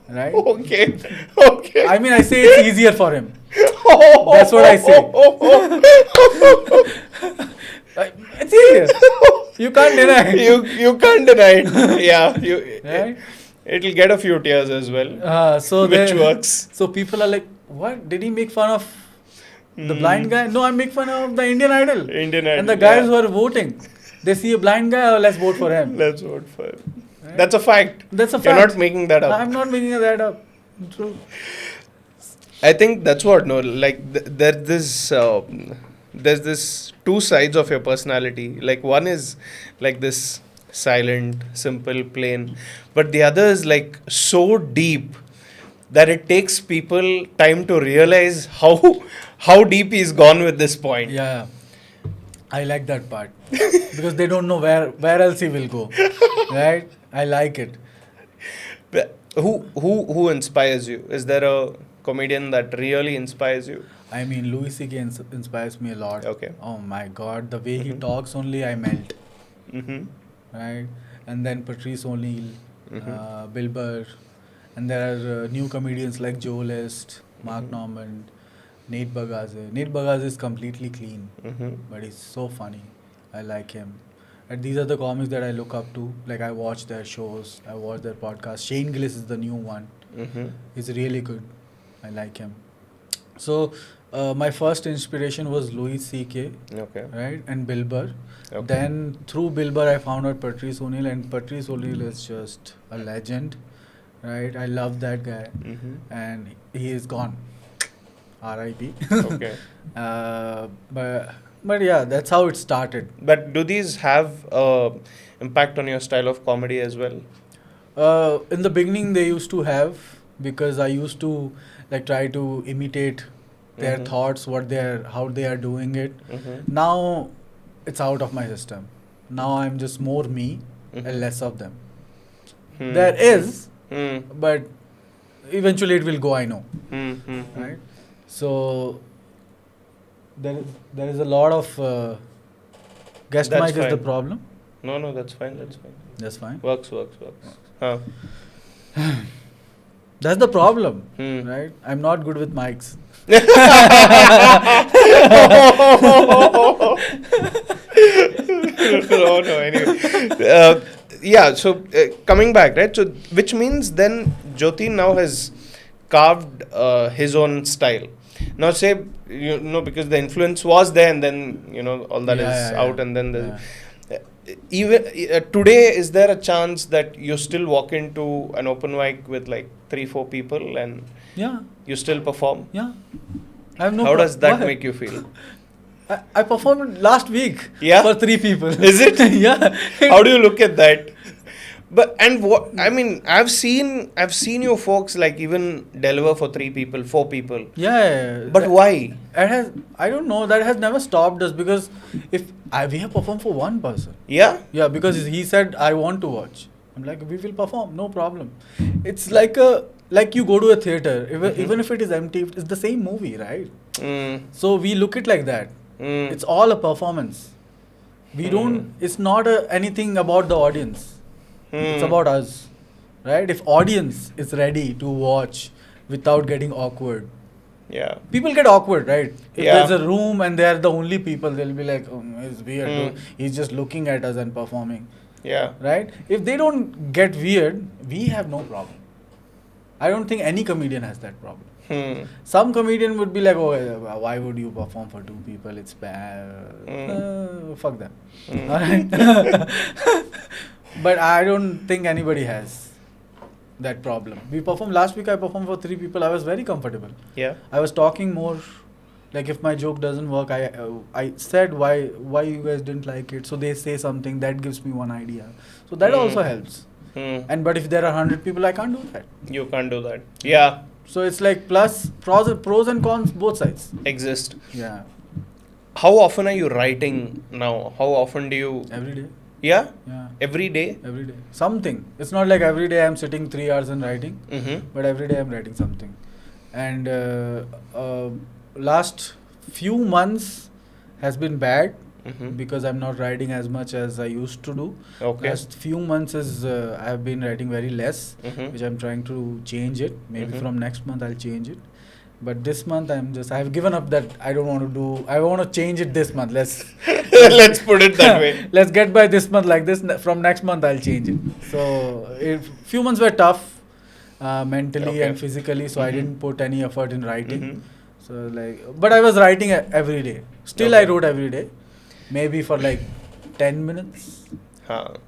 right? Okay. Okay. I mean, I say it's easier for him. That's what I say. It's easier. You can't deny. You can't deny it. Yeah. Right? It'll get a few tears as well. So which works. So people are like, what? Did he make fun of the blind guy? No, I make fun of the Indian Idol. Indian Idol. And the guys who are voting, they see a blind guy, oh, let's vote for him. Let's vote for him. Right? That's a fact. That's a You're fact. not making that up. I'm not making that up. True. I think that's what, no, like there's this two sides of your personality. Like one is like this silent, simple, plain, but the other is like so deep that it takes people time to realize how deep he's gone with this point. Yeah. I like that part. Because they don't know where else he will go. Right? I like it. But who inspires you? Is there a comedian that really inspires you? I mean, Louis C.K. inspires me a lot. Okay. Oh my God. The way he talks only, I melt. Mm-hmm. Right? And then Patrice O'Neill, Mhm. Bill Burr. And there are new comedians like Joe List, Mark Normand, Nate Bagaze. Nate Bagaze is completely clean, Mm-hmm. but he's so funny. I like him. And these are the comics that I look up to. Like I watch their shows, I watch their podcasts. Shane Gillis is the new one. Mm-hmm. He's really good. I like him. So my first inspiration was Louis C.K. Okay. right, and Bill Burr. Okay. Then through Bill Burr, I found out Patrice O'Neill, and Patrice O'Neill is just a legend, right? I love that guy, Mm-hmm. and he is gone. R.I.P. Okay. But yeah, that's how it started. But do these have impact on your style of comedy as well? In the beginning, they used to have, because I used to like try to imitate their Mhm. thoughts, how they are doing it. Mm-hmm. Now it's out of my system. Now I'm just more me Mhm. and less of them. Hmm. There is, Hmm. but eventually it will go, I know. Hmm. Hmm. Right? So there is a lot of guest That's mic is the fine. problem. No, that's fine. That's fine. That's fine. Works. Huh. That's the problem, Hmm. right? I'm not good with mics. No. Anyway, yeah. So coming back, right? So which means then Joteen now has carved his own style. Now say because the influence was there, and then all that is out, and then the. Even today, is there a chance that you still walk into an open mic with like 3-4 people and Yeah, you still perform? yeah. I have no How does that why? make you feel? I performed last week Yeah? for 3 people. Is it? Yeah. How do you look at that? But and what I mean, I've seen you folks like even deliver for 3 people, 4 people. Yeah. But why? I don't know. That has never stopped us, because we have performed for 1 person. Yeah? Yeah, because he said, I want to watch. I'm like, we will perform, no problem. It's like like you go to a theater, even if it is empty, it's the same movie, right? So we look it like that. It's all a performance. We don't. It's not anything about the audience. It's about us, right? If audience is ready to watch without getting awkward, Yeah. people get awkward, right? If Yeah. there's a room and they're the only people, they'll be like, oh, it's weird. Hmm. He's just looking at us and performing, Yeah. right? If they don't get weird, we have no problem. I don't think any comedian has that problem. Some comedian would be like, oh, why would you perform for 2 people? It's bad. Fuck them. Alright? But I don't think anybody has that problem. Last week I performed for 3 people. I was very comfortable. Yeah. I was talking more. Like if my joke doesn't work, I said why you guys didn't like it. So they say something that gives me one idea. So that also helps. But if there are 100 people, I can't do that. You can't do that. Yeah. So it's like pros and cons both sides. Exist. Yeah. How often are you writing now? How often do you? Every day. Yeah. Yeah. Every day. Every day. Something. It's not like every day I'm sitting 3 hours and writing, but every day I'm writing something. And last few months has been bad because I'm not writing as much as I used to do. Okay. Last few months is I have been writing very less, which I'm trying to change it. Maybe from next month I'll change it. But this month I've given up that I want to change it this month. Let's put it that way. Let's get by this month like this. From next month I'll change it. So few months were tough mentally and physically, so I didn't put any effort in writing. So but I was writing every day. Still I wrote every day. Maybe for like 10 minutes,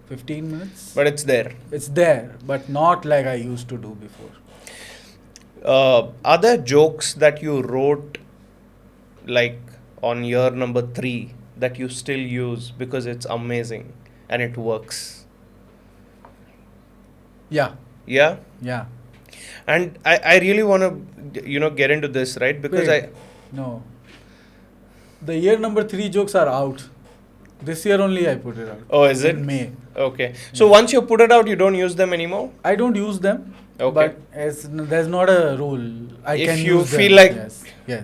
15 minutes. But it's there. It's there, but not like I used to do before. Are there jokes that you wrote like on year number 3 that you still use because it's amazing and it works? Yeah. Yeah? Yeah. And I really want to, get into this, right? Because No. The year number 3 jokes are out. This year only I put it out. Oh, is it? In May. Okay. So once you put it out, you don't use them anymore? I don't use them. Okay. But there's not a rule. If you feel like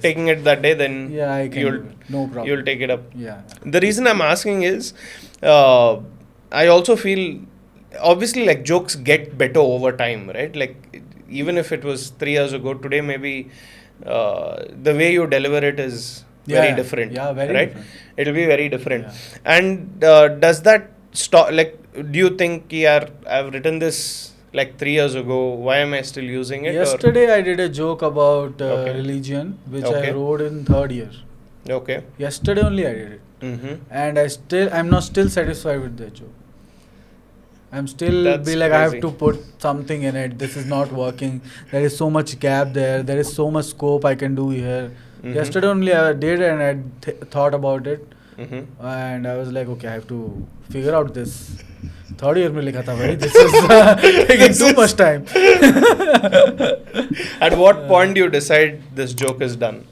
taking it that day, then I can no problem. You'll take it up. Yeah. The reason I'm asking is, I also feel, obviously, like jokes get better over time, right? Like even if it was 3 years ago, today maybe the way you deliver it is very different. Yeah, very right? different. It'll be very different. Yeah. And does that stop? Like, do you think, I've written this like 3 years ago, why am I still using it? Yesterday I did a joke about religion, which I wrote in 3rd year. Okay. Yesterday only I did it. And I'm not still satisfied with that joke. I'm still That's be like, crazy. I have to put something in it. This is not working. There is so much gap there. There is so much scope I can do here. Yesterday only I did and I thought about it. And I was like, okay, I have to figure out this. 3rd year mein likha tha bhai. This is taking too much time. At what point do you decide this joke is done?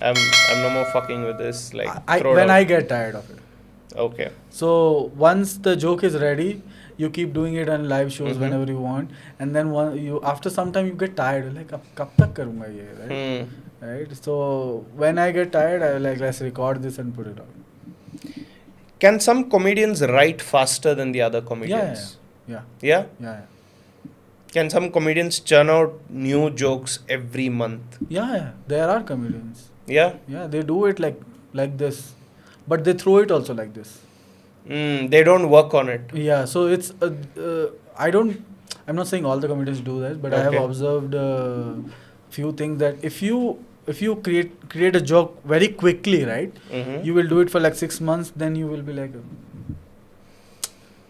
I'm no more fucking with this. Like I get tired of it. Okay. So once the joke is ready, you keep doing it on live shows whenever you want, and then after some time you get tired. You're like, kab tak karunga ye, right? Right. So when I get tired, I like, let's record this and put it out. Can some comedians write faster than the other comedians? Yeah. Can some comedians churn out new jokes every month? Yeah. There are comedians. Yeah. Yeah, they do it like this, but they throw it also like this. They don't work on it. Yeah. So it's I'm not saying all the comedians do that, but I have observed few things that if you create a joke very quickly, right? You will do it for like 6 months, then you will be like,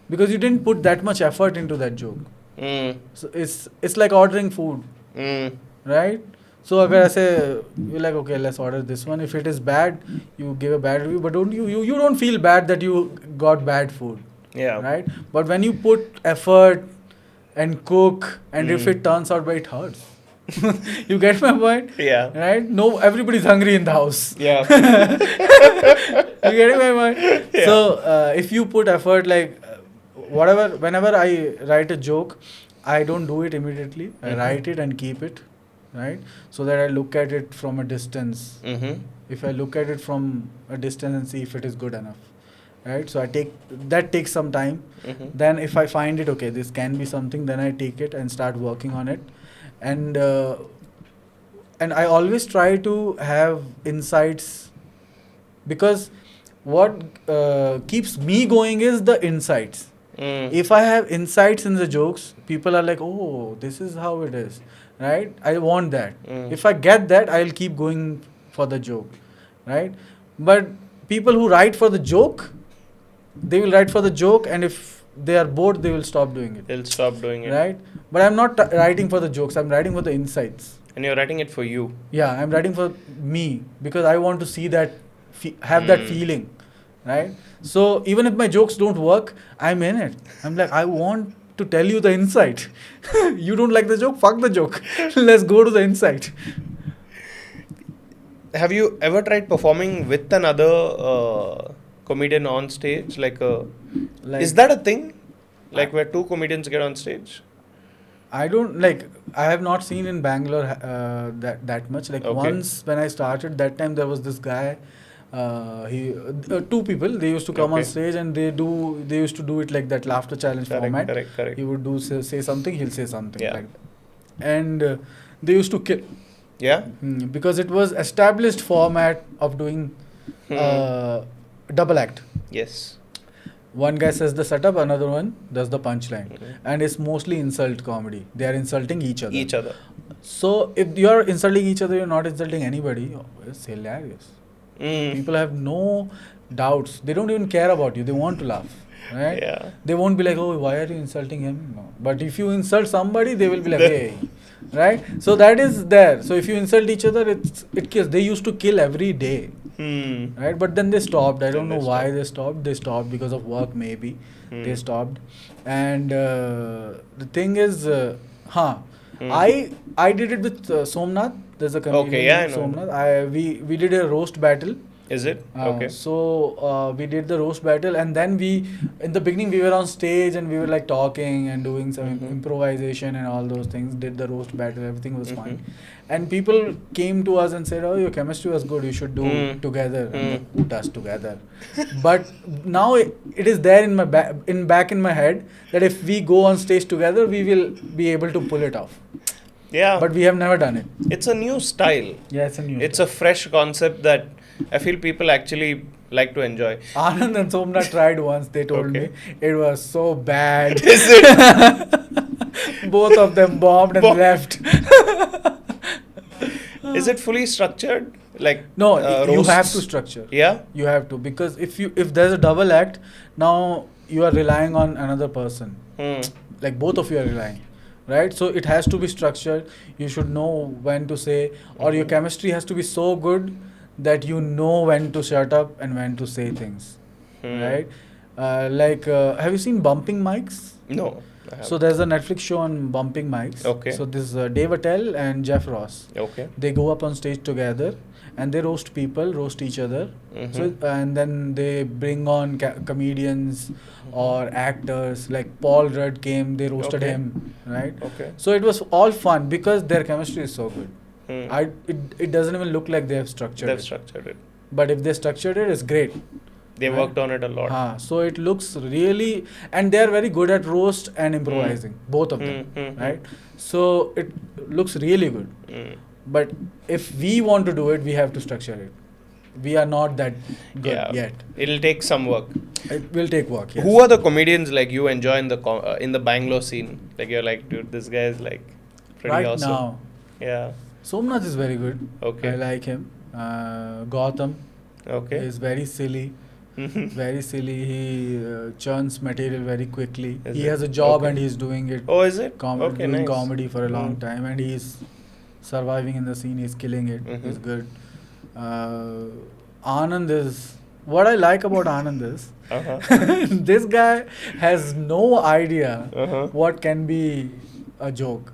because you didn't put that much effort into that joke. So it's like ordering food, right? So agar aise, you're like, okay, let's order this one. If it is bad, you give a bad review, but you don't feel bad that you got bad food. Yeah. Right? But when you put effort and cook, and if it turns out bad, it hurts. You get my point? Yeah. Right? No, everybody's hungry in the house. Yeah. You get my point? Yeah. So if you put effort, like whenever I write a joke, I don't do it immediately. I write it and keep it, right? So that I look at it from a distance. If I look at it from a distance and see if it is good enough, right? So that takes some time. Then if I find it, okay, this can be something, then I take it and start working on it. And I always try to have insights, because what keeps me going is the insights. If I have insights in the jokes, people are like, oh, this is how it is, right? I want that. If I get that, I'll keep going for the joke, right? But people who write for the joke, they will write for the joke, and if they are bored, they will stop doing it. They'll stop doing it. Right? But I'm not writing for the jokes, I'm writing for the insights. And you're writing it for you. Yeah, I'm writing for me, because I want to see that, have that feeling, right? So even if my jokes don't work, I'm in it. I'm like, I want to tell you the insight. You don't like the joke? Fuck the joke. Let's go to the insight. Have you ever tried performing with another comedian on stage? Is that a thing? Like where two comedians get on stage? I have not seen in Bangalore that much. Like once when I started, that time there was this guy. Two people, they used to come on stage, and they used to do it like that laughter challenge format. Correct. He would say something, he'll say something like that. And they used to kill. Yeah. Because it was established format of doing double act. Yes. One guy says the setup, another one does the punchline. And it's mostly insult comedy. They are insulting each other. So if you are insulting each other, you're not insulting anybody. It's hilarious. People have no doubts. They don't even care about you. They want to laugh. Right? Yeah. They won't be like, oh, why are you insulting him? No. But if you insult somebody, they will be like, hey. Right? So that is there. So if you insult each other, it kills. They used to kill every day. Right? But then they stopped. I don't know why they stopped. They stopped because of work, maybe. They stopped. And the thing is, I did it with Somnath. There's a comedian Somnath. We did a roast battle. Is it? Okay. So we did the roast battle, and then in the beginning we were on stage and we were like talking and doing some improvisation and all those things. Did the roast battle, everything was fine. And people came to us and said, oh, your chemistry was good, you should do together. And who does together? But now it is there in my back in my head that if we go on stage together, we will be able to pull it off. Yeah. But we have never done it. It's a new style. Yeah, it's a new It's a fresh concept that I feel people actually like to enjoy. Anand and Somnath tried once. They told me it was so bad. Is it? Both of them bombed and left. Is it fully structured? No, you have to structure. Yeah? You have to, because if there's a double act, now you are relying on another person. Like both of you are relying. Right? So it has to be structured. You should know when to say, or your chemistry has to be so good that you know when to shut up and when to say things. Right? Have you seen Bumping Mics? No. So there's a Netflix show on Bumping Mics. Okay. So this is Dave Attell and Jeff Ross. Okay. They go up on stage together and they roast each other. So and then they bring on comedians or actors. Like Paul Rudd came, they roasted him, right? Okay. So it was all fun because their chemistry is so good. It doesn't even look like they have structured it. But if they structured it, it's great. They worked on it a lot. So it looks really, and they are very good at roast and improvising, both of them, right? So it looks really good. But if we want to do it, we have to structure it. We are not that good yet. It'll take some work. It will take work. Yes. Who are the comedians you enjoy in the Bangalore scene? You're like, dude, this guy is pretty awesome. Right now. Yeah. Somnath is very good. Okay. I like him. Gautam. Okay. Is very silly. Very silly. He churns material very quickly. He has a job and he's doing it. Oh, is it? Doing comedy for a long time, and he's surviving in the scene. He's killing it. He's good. Anand is... What I like about Anand is this guy has no idea what can be a joke.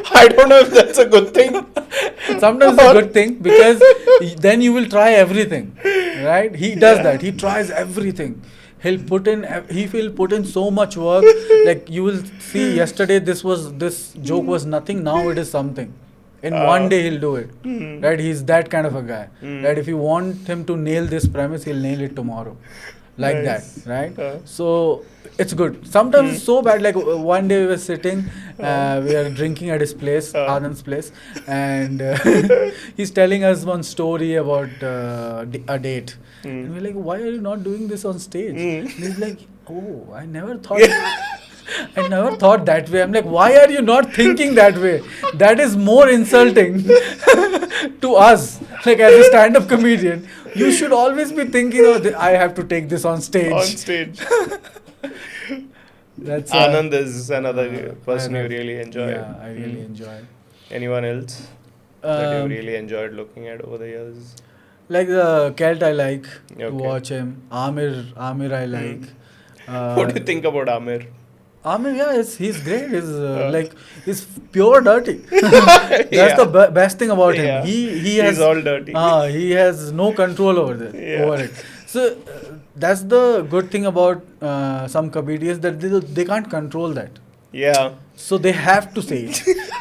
I don't know if that's a good thing. Sometimes it's a good thing because then you will try everything, right? He does that. He tries everything. He will put in so much work. Like you will see yesterday, this joke was nothing. Now it is something. In one day he'll do it. Right? He's that kind of a guy. Right? If you want him to nail this premise, he'll nail it tomorrow. Like Nice. that, right? So it's good. Sometimes it's so bad. Like one day we were sitting, we are drinking at his place, Anand's place, and he's telling us one story about a date. And we're like, why are you not doing this on stage? And he's like, oh, I never thought. I never thought that way. I'm like, why are you not thinking that way? That is more insulting to us. Like as a stand-up comedian, you should always be thinking, oh, I have to take this on stage. On stage. That's Anand is another person you really enjoy. Yeah, I really enjoy. Anyone else that you Um, really enjoyed looking at over the years? Like the Celt, I like to Okay. watch him. Amir, I like. What do you think about Amir? Amir, yeah, he's great. He's pure dirty. That's Yeah. the best thing about him. Yeah. He has He's all dirty. he has no control over it. So that's the good thing about some comedians, that they can't control that. Yeah. So they have to say it,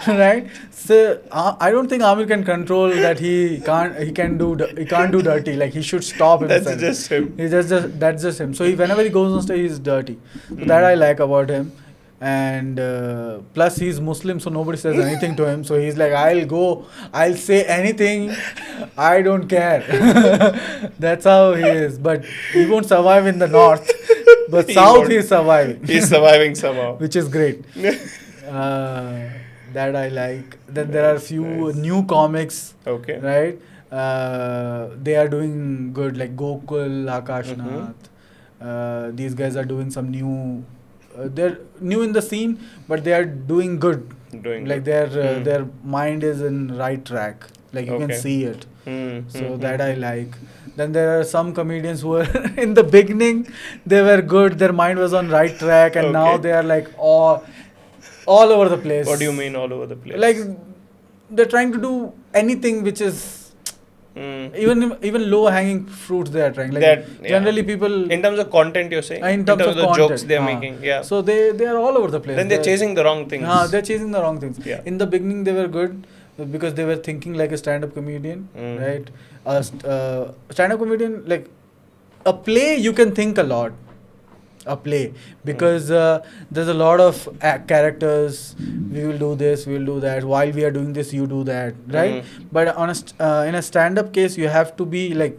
right? So I don't think Amir can control that he can't do dirty. Like he should stop himself. That's just him. That's just him. So whenever he goes on stage, he's dirty. So that I like about him. And plus he's Muslim, so nobody says anything to him. So he's like, I'll say anything, I don't care. That's how he is. But he won't survive in the north. But He south won't. he's surviving. He's surviving somehow. Which is great. That I like. Then there are few new comics, Okay. right? They are doing good, like Gokul, Akashnath. These guys are doing some new. They're new in the scene, but they are doing good. Doing Like good. their mind is in right track. Like you can Okay. see it. So So that I like. Then there are some comedians who were in the beginning, they were good, their mind was on right track, and now Okay. they are like all over the place. What do you mean all over the place? Like they're trying to do anything which is even low hanging fruits they are trying. Like That, yeah. generally people In terms of content, you're saying? in terms of the content, jokes they're making. Yeah. So they are all over the place. Then they're chasing the wrong things. They're chasing the wrong things. Yeah. In the beginning, they were good because they were thinking like a stand-up comedian, right? A stand-up comedian, like a play, you can think a lot. A play, because there's a lot of characters. We will do this, we will do that. While we are doing this, you do that, right? But on in a stand-up case, you have to be like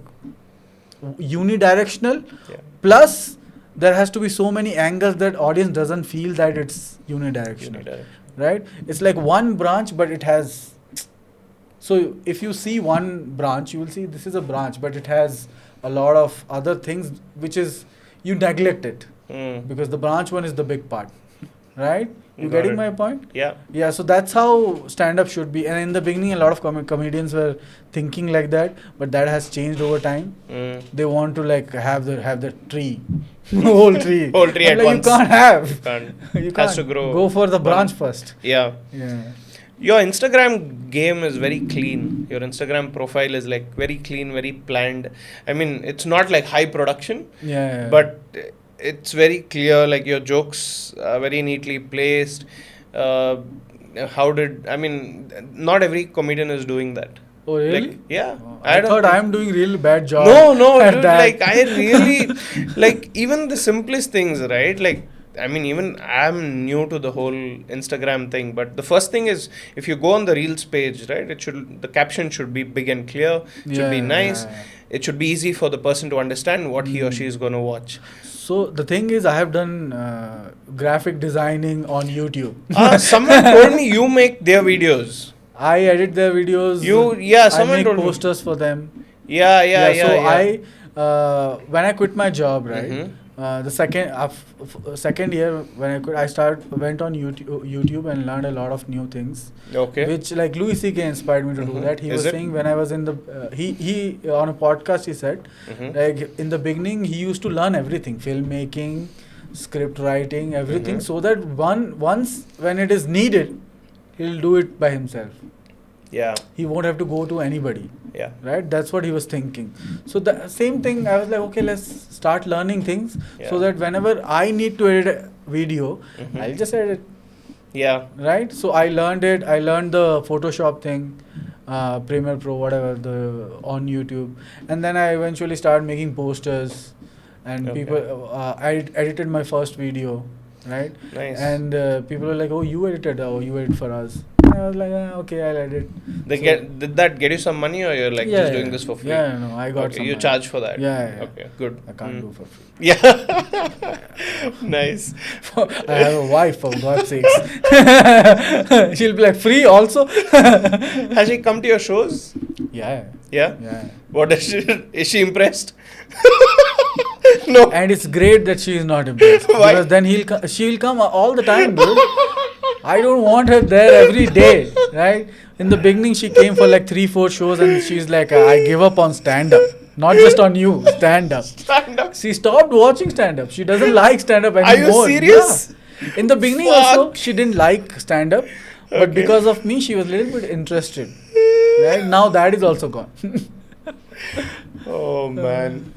unidirectional. Yeah. Plus, there has to be so many angles that audience doesn't feel that it's unidirectional. Right? It's like one branch, but it has. So if you see one branch, you will see this is a branch, but it has a lot of other things which is you neglect it because the branch one is the big part, right? You Got getting it. my point? Yeah. Yeah. So that's how stand-up should be. And in the beginning, a lot of comedians were thinking like that, but that has changed over time. They want to like have the tree, whole tree. Whole tree I'm at like, once. You can't have. Can't. You Has can't to grow. Go for the one. branch first. Yeah. Yeah. Your Instagram game is very clean. Your Instagram profile is like very clean, very planned. I mean, it's not like high production, Yeah. but it's very clear. Like your jokes are very neatly placed. Not every comedian is doing that. Oh really? Like, yeah. I don't thought think- I'm doing really bad job. No, at dude, that. like I really like even the simplest things, right? Like I mean, even I'm new to the whole Instagram thing, but the first thing is if you go on the Reels page, right? The caption should be big and clear. It should be nice. Yeah. It should be easy for the person to understand what he or she is going to watch. So the thing is, I have done graphic designing on YouTube. Someone told me you make their videos. I edit their videos. Someone I make told me. posters for them. Yeah. So when I quit my job, right? Mhm. The second year when I quit, went on YouTube and learned a lot of new things. Okay. Which like Louis C.K. inspired me to do that. He Is was it? saying when I was in the he on a podcast he said like in the beginning he used to learn everything, filmmaking, script writing, everything, so that once when it is needed, he'll do it by himself. Yeah. He won't have to go to anybody. Yeah. Right? That's what he was thinking. So the same thing, I was like, okay, let's start learning things so Yeah. that whenever I need to edit a video, Mhm. I'll just edit. Yeah. Right? So I learned it. I learned the Photoshop thing, Premiere Pro, whatever, on YouTube. And then I eventually started making posters, and Okay. people, I edited my first video, right? Nice. And people were like, oh, you edited for us. And I was like, okay, I'll edit. Did that get you some money, or you're like just doing this for free? Yeah, no, I got Okay, some you money. charge for that? Yeah. Okay, good. I can't Mm. do for free. Yeah. Nice. I have a wife, for God's sakes. She'll be like, free also? Has she come to your shows? Yeah. Yeah? Yeah. What is she impressed? No. And it's great that she is not impressed. Why? Because then she'll come all the time, dude. I don't want her there every day, right? In the beginning, she came for like 3-4 shows, and she's like, I give up on stand-up. Not just on you, stand-up. Stand up. She stopped watching stand-up. She doesn't like stand-up Are anymore. you serious? Yeah. In the beginning Fuck. also, she didn't like stand-up. But Okay. because of me, she was a little bit interested. Right? Now that is also gone. Oh, man.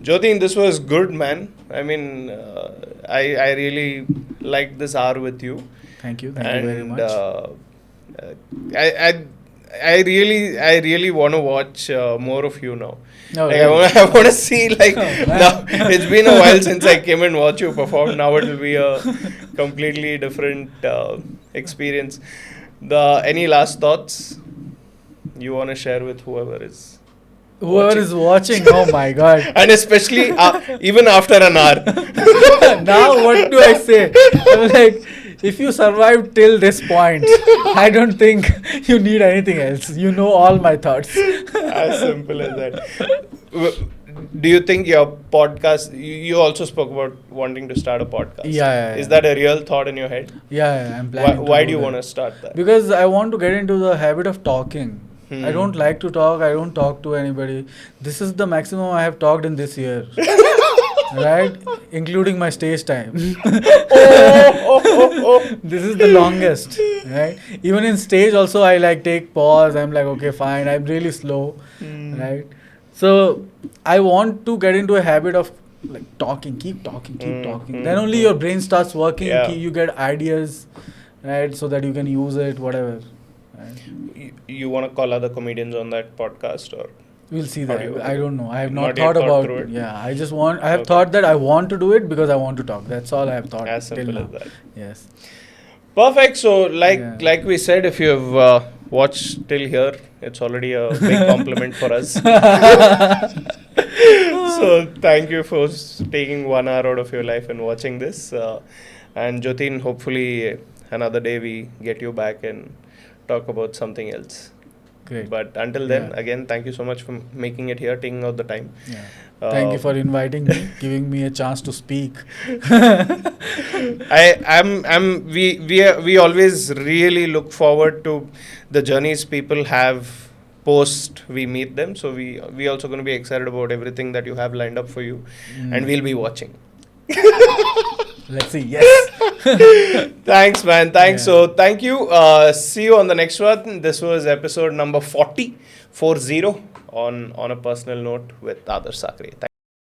Joteen, this was good, man. I mean, I really liked this hour with you. Thank you very much. I really want to watch more of you now. No, Like, really. I want to see, like, Oh, man. now it's been a while since I came and watched you perform. Now it will be a completely different experience. Any last thoughts you want to share with whoever is Whoever watching? is watching, oh my God. And especially even after an hour. Now what do I say? I'm like, if you survived till this point, I don't think you need anything else. You know all my thoughts. As simple as that. Do you think your podcast, you also spoke about wanting to start a podcast? Yeah. Is that a real thought in your head? Yeah, I'm planning. Why to do you that. want to start that? Because I want to get into the habit of talking. Hmm. I don't like to talk. I don't talk to anybody. This is the maximum I have talked in this year. Right? Including my stage time. This is the longest. Right? Even in stage also, I like take pause. I'm like, okay, fine. I'm really slow. Hmm. Right? So I want to get into a habit of like talking, keep talking. Then only your brain starts working. Yeah. You get ideas, right? So that you can use it, whatever. Right? You want to call other comedians on that podcast, or? We'll see How that. do you- I don't know. I have Not not yet thought thought about through it. it? Yeah, I just want. I have Okay. thought that I want to do it because I want to talk. That's all I have thought. As till simple now. as that. Yes. Perfect. So, Yeah. like we said, if you've watched till here, it's already a big compliment for us. So, thank you for taking 1 hour out of your life and watching this. And Joteen, hopefully another day we get you back and talk about something else. Great. But until then, Yeah. again, thank you so much for making it here, taking out the time. Yeah. Thank you Uh, for inviting me, giving me a chance to speak. We always really look forward to the journeys people have post we meet them. So we also going to be excited about everything that you have lined up for you, and we'll be watching. Let's see. Yes. Thanks, man. Thanks. Yeah. So thank you. See you on the next one. This was episode number 40 on a personal note with Adarsh Sakare.